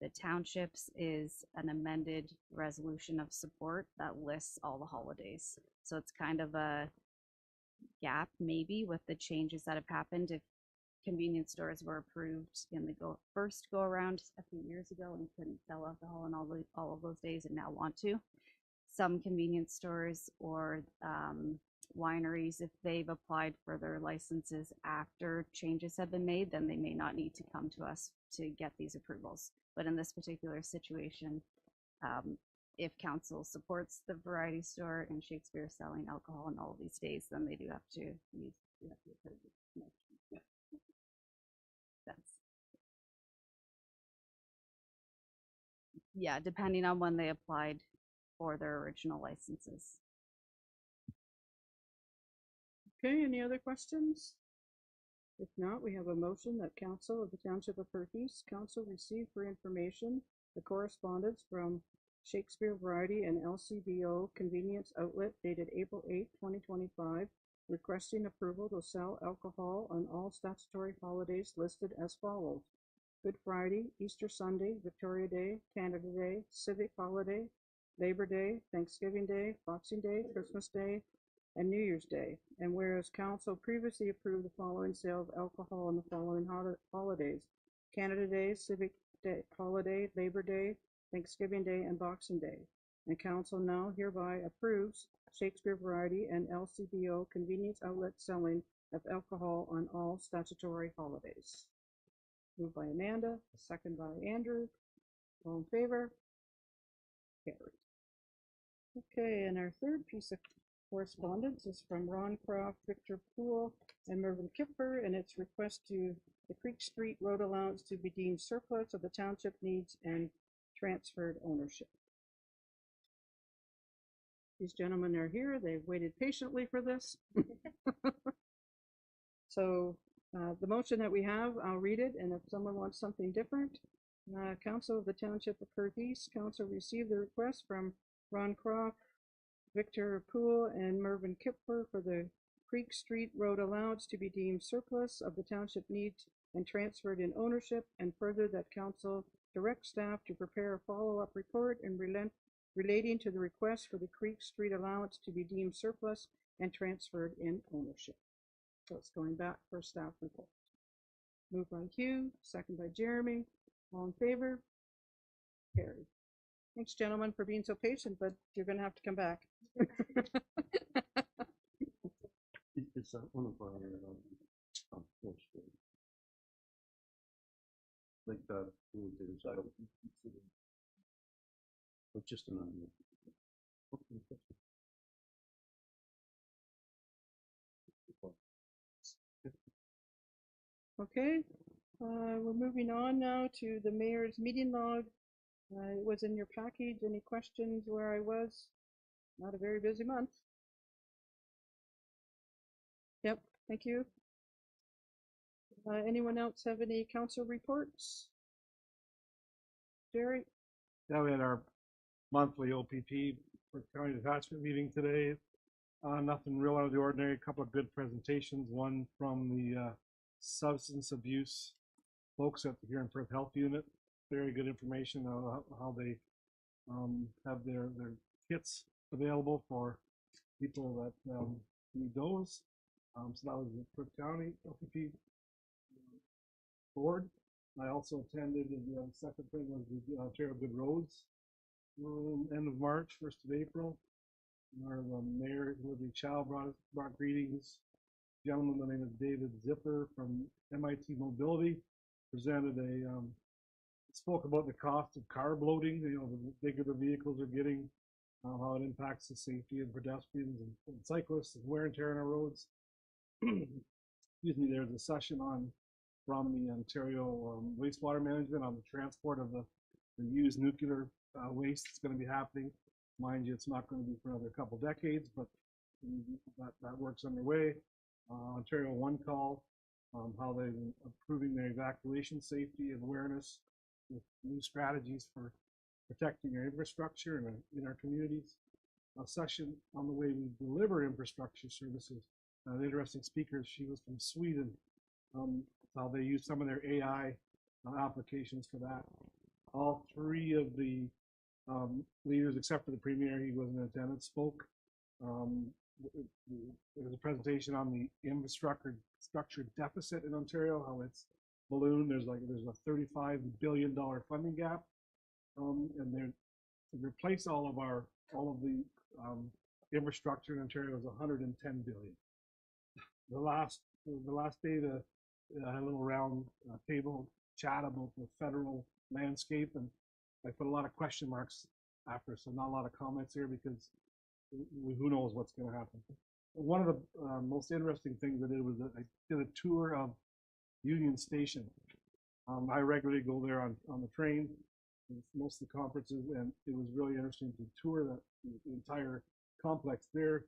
the townships is an amended resolution of support that lists all the holidays. So it's kind of a gap maybe with the changes that have happened. If convenience stores were approved in the first go around a few years ago and couldn't sell alcohol on all of those days and now want to, some convenience stores or wineries, if they've applied for their licenses after changes have been made, then they may not need to come to us to get these approvals. But in this particular situation, if council supports the variety store and Shakespeare selling alcohol on all these days, then they do have to use the approved motion. That's, yeah, depending on when they applied for their original licenses. Okay, any other questions? If not, we have a motion that council of the Township of Perth East Council receive for information the correspondence from Shakespeare Variety and LCBO Convenience Outlet dated April 8, 2025, requesting approval to sell alcohol on all statutory holidays listed as follows: Good Friday, Easter Sunday, Victoria Day, Canada Day, Civic Holiday, Labor Day, Thanksgiving Day, Boxing Day, Christmas Day, and New Year's Day. And whereas council previously approved the following sale of alcohol on the following holidays: Canada Day, Civic Day, Holiday, Labor Day, Thanksgiving Day, and Boxing Day. And council now hereby approves Shakespeare Variety and LCBO Convenience Outlet selling of alcohol on all statutory holidays. Moved by Amanda, second by Andrew. All in favor? Carried. Okay, and our third piece of correspondence is from Ron Croft, Victor Poole, and Mervyn Kipper, and its request to the Creek Street road allowance to be deemed surplus of the township needs and transferred ownership. These gentlemen are here. They've waited patiently for this. So the motion that we have, I'll read it, and if someone wants something different, Council of the Township of Perth East, Council received the request from Ron Croft, Victor Poole, and Mervyn Kipper for the Creek Street Road allowance to be deemed surplus of the township needs and transferred in ownership, and further that council direct staff to prepare a follow-up report and relating to the request for the Creek Street allowance to be deemed surplus and transferred in ownership. So it's going back for a staff report. Moved by Hugh, second by Jeremy. All in favor? Carried. Thanks, gentlemen, for being so patient, but you're going to have to come back. Is that one of our post like that? But just an onion. Okay, we're moving on now to the mayor's meeting log. It was in your package. Any questions where I was? Not a very busy month. Yep, thank you. Anyone else have any council reports? Jerry? Yeah, we had our monthly OPP for county detachment meeting today. Nothing real out of the ordinary. A couple of good presentations. One from the substance abuse folks at the Here in Perth Health Unit. Very good information on how they have their kits available for people that need those. So that was the Cook County LPP board. I also attended, the second thing was the Ontario Good Roads, end of March, 1st of April. Where the mayor, Olivia Chow, brought greetings. Gentleman by the name of David Zipper from MIT Mobility presented spoke about the cost of carb loading, the bigger the vehicles are getting, how it impacts the safety of pedestrians and cyclists and wear and tear on our roads. Excuse me, there's a session from the Ontario wastewater management on the transport of the used nuclear waste that's going to be happening. Mind you, it's not going to be for another couple decades, but that work's underway. Ontario One Call, how they're improving their evacuation safety and awareness with new strategies for protecting our infrastructure in our communities. A session on the way we deliver infrastructure services. An interesting speaker, she was from Sweden, how they use some of their AI applications for that. All three of the leaders, except for the premier, he wasn't in attendance, spoke. There was a presentation on the infrastructure deficit in Ontario, how it's ballooned. There's a $35 billion funding gap, and they're to replace all of the infrastructure in Ontario is 110 billion. The last day, I had a little round table chat about the federal landscape, and I put a lot of question marks after, so not a lot of comments here because who knows what's going to happen. One of the most interesting things I did was that I did a tour of Union Station. I regularly go there on the train, most of the conferences, and it was really interesting to tour the entire complex there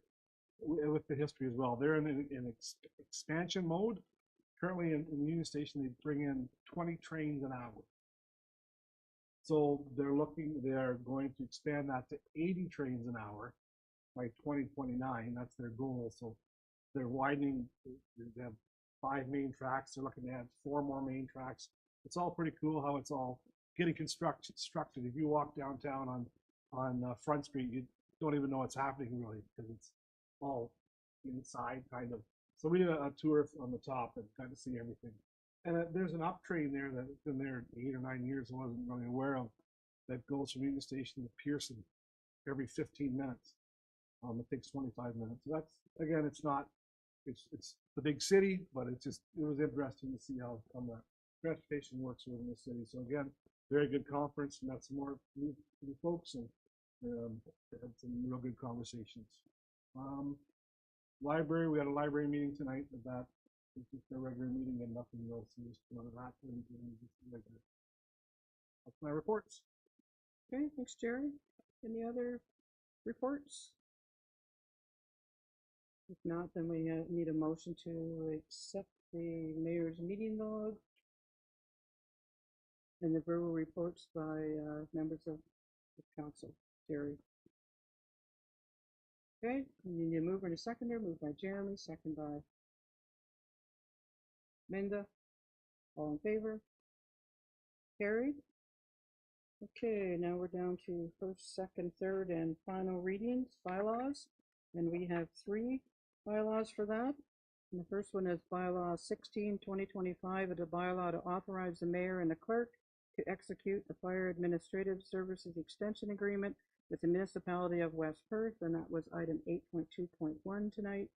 with the history as well. They're in expansion mode. Currently in Union Station, they bring in 20 trains an hour. So they are going to expand that to 80 trains an hour by 2029. That's their goal. So they're widening. They have 5 main tracks. They're looking to add 4 more main tracks. It's all pretty cool how it's all getting constructed. If you walk downtown on Front Street, you don't even know what's happening really because it's all inside kind of. So we did a tour on the top and kind of see everything. And there's an up train there that's been there 8 or 9 years I wasn't really aware of that goes from Union Station to Pearson every 15 minutes. It takes 25 minutes. So that's, again, it's the big city, but it was interesting to see how the transportation works within the city. So again, very good conference, and that's more new folks, and had some real good conversations. Library, we had a library meeting tonight, but it's just a regular meeting and nothing else. Just none of that. That's my reports. Okay, thanks, Jerry. Any other reports? If not, then we need a motion to accept the mayor's meeting log and the verbal reports by members of the council. Jerry. Okay, we need a mover and a seconder. Moved by Jeremy, second by Minda. All in favor? Carried. Okay, now we're down to first, second, third, and final readings, bylaws. And we have 3 bylaws for that. And the first one is bylaw 16/2025, a bylaw to authorize the mayor and the clerk to execute the fire administrative services extension agreement with the municipality of West Perth, and that was item 8.2.1 tonight.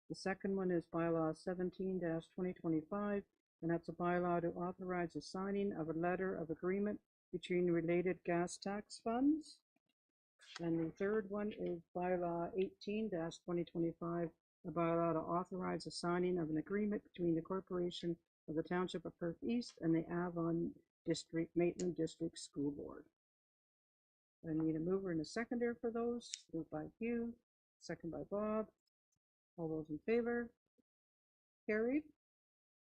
The second one is bylaw 17/2025, and that's a bylaw to authorize the signing of a letter of agreement between related gas tax funds. And the third one is bylaw 18/2025, a bylaw to authorize the signing of an agreement between the corporation of the Township of Perth East and the Avon Maitland District School Board. I need a mover and a seconder for those. Moved by Hugh, second by Bob. All those in favor? Carried.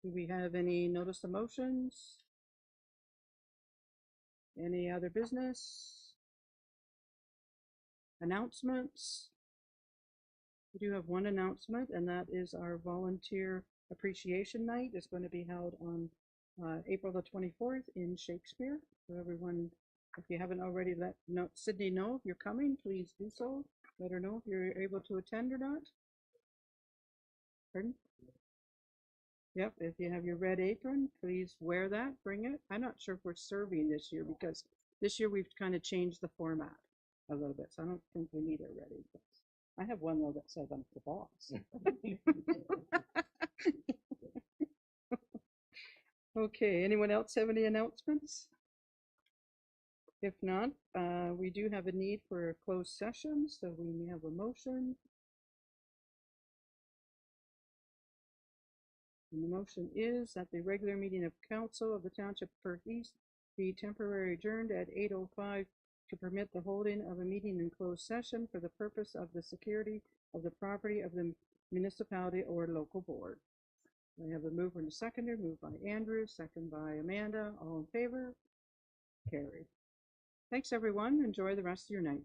Do we have any notice of motions? Any other business? Announcements? We do have one announcement, and that is our volunteer appreciation night is going to be held on April the 24th in Shakespeare. So everyone, if you haven't already let Sydney know if you're coming, please do so. Let her know if you're able to attend or not. Pardon? Yep, if you have your red apron, please wear that, bring it. I'm not sure if we're serving this year because this year we've kind of changed the format a little bit, so I don't think we need our red aprons. I have one though that says I'm the boss. Okay, anyone else have any announcements? If not, we do have a need for a closed session, so we have a motion. And the motion is that the regular meeting of council of the Township of Perth East be temporarily adjourned at 8:05 to permit the holding of a meeting in closed session for the purpose of the security of the property of the municipality or local board. I have a mover and a seconder, moved by Andrew, second by Amanda. All in favor? Carried. Thanks, everyone. Enjoy the rest of your night.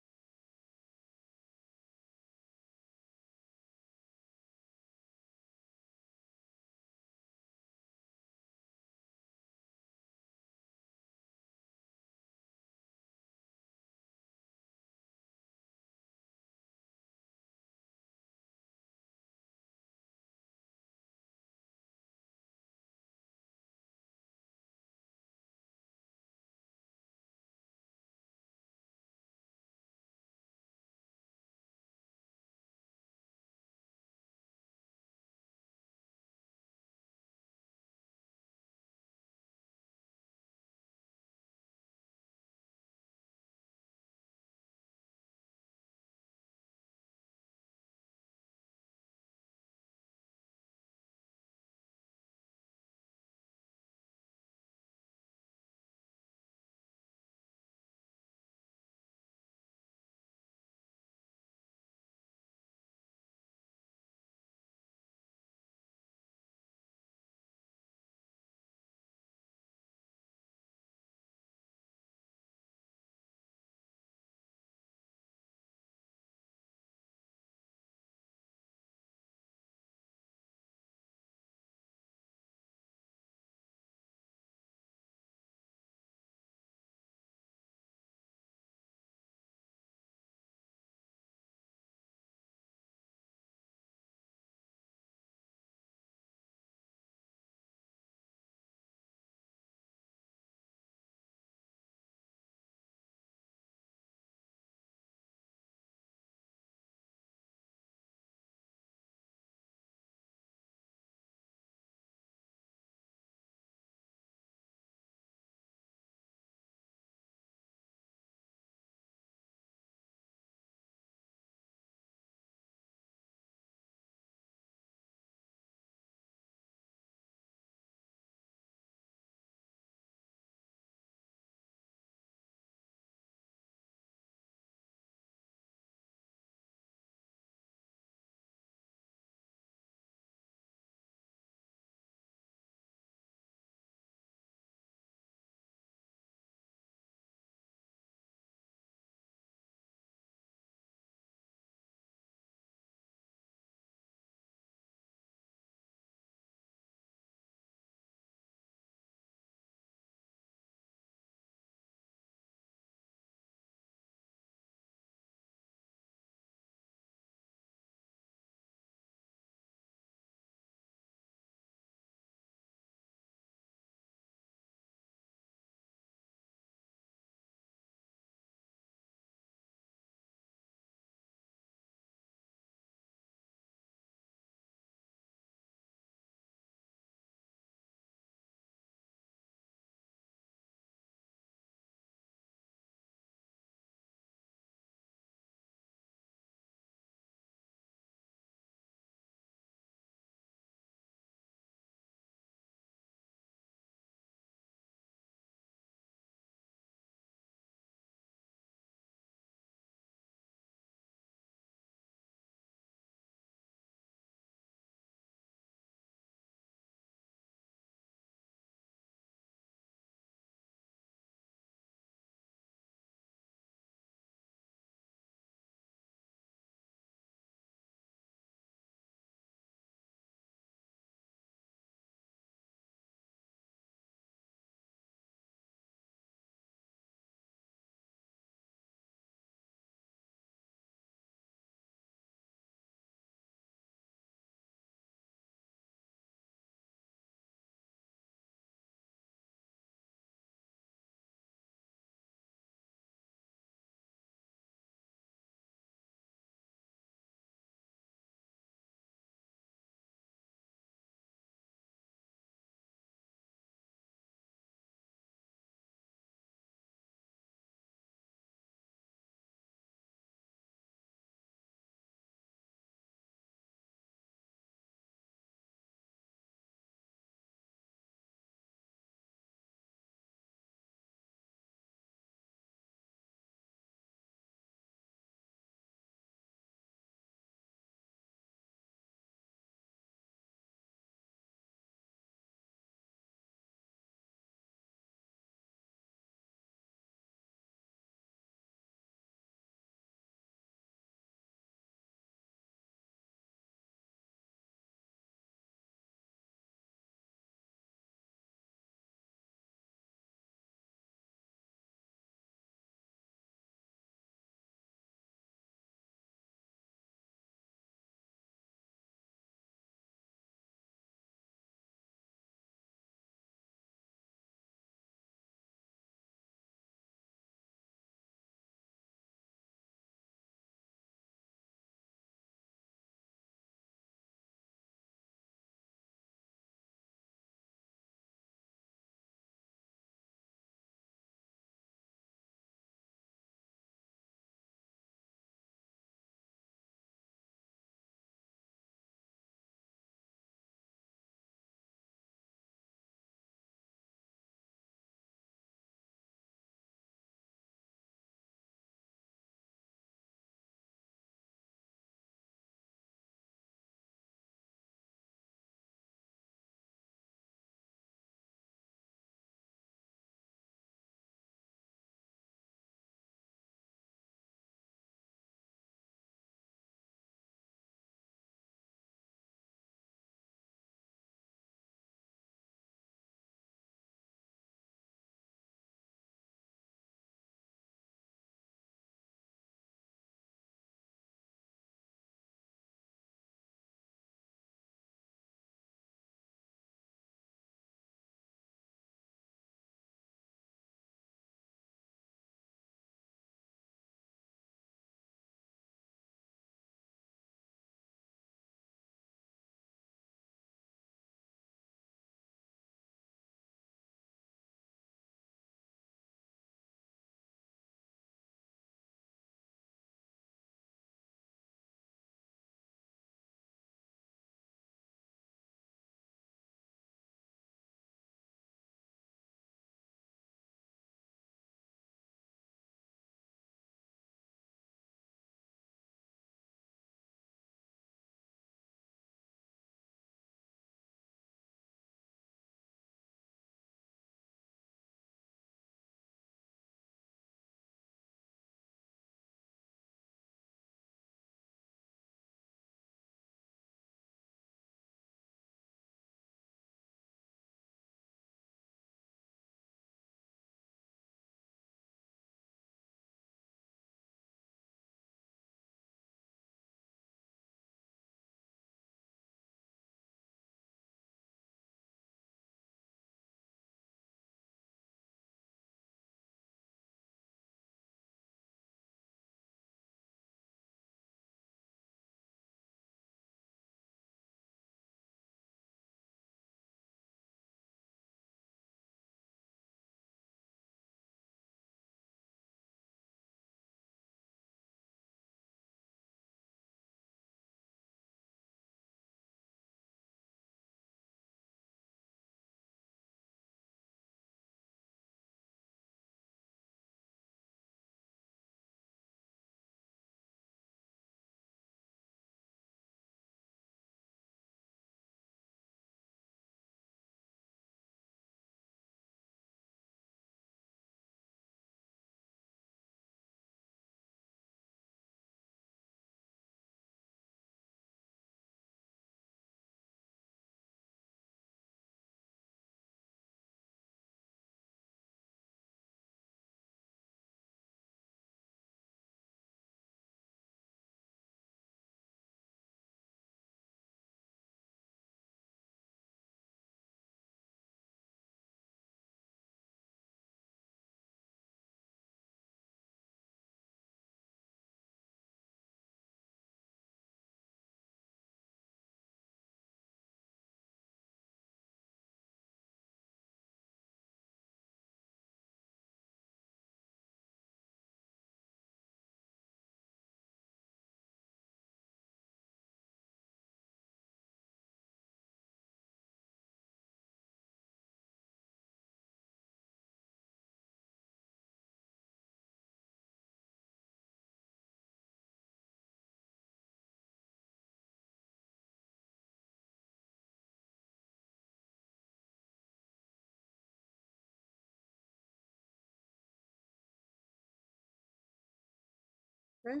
Okay.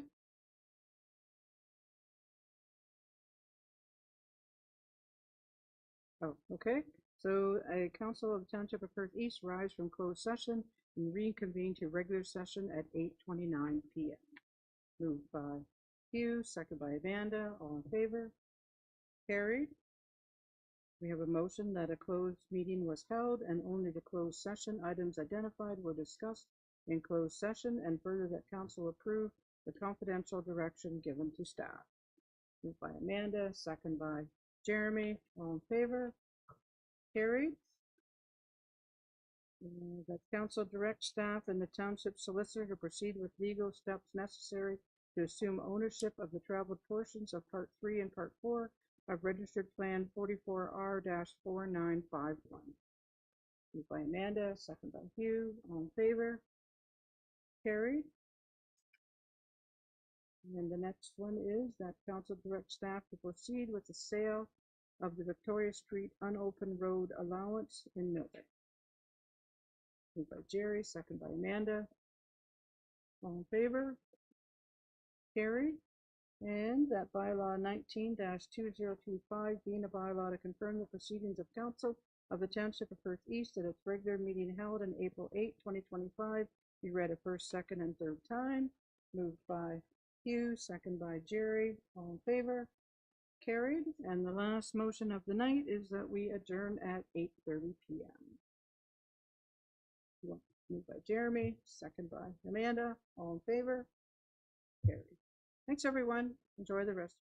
Oh, okay. So a council of the Township of Perth East rise from closed session and reconvene to regular session at 8:29 PM. Moved by Hugh, second by Amanda, all in favor? Carried. We have a motion that a closed meeting was held and only the closed session items identified were discussed in closed session, and further that council approve the confidential direction given to staff. Moved by Amanda, second by Jeremy, all in favor? Carried. That council direct staff and the township solicitor to proceed with legal steps necessary to assume ownership of the traveled portions of Part 3 and Part 4 of Registered Plan 44R-4951. Moved by Amanda, second by Hugh, all in favor? Carried. And the next one is that council direct staff to proceed with the sale of the Victoria Street unopened road allowance in Millbank. Moved by Jerry, second by Amanda. All in favor? Carried. And that bylaw 19-2025 being a bylaw to confirm the proceedings of council of the Township of Perth East at its regular meeting held on April 8, 2025, be read a first, second, and third time. Moved by Hugh, second by Jerry. All in favor? Carried. And the last motion of the night is that we adjourn at 8:30 PM. Moved by Jeremy, second by Amanda. All in favor? Carried. Thanks, everyone. Enjoy the rest.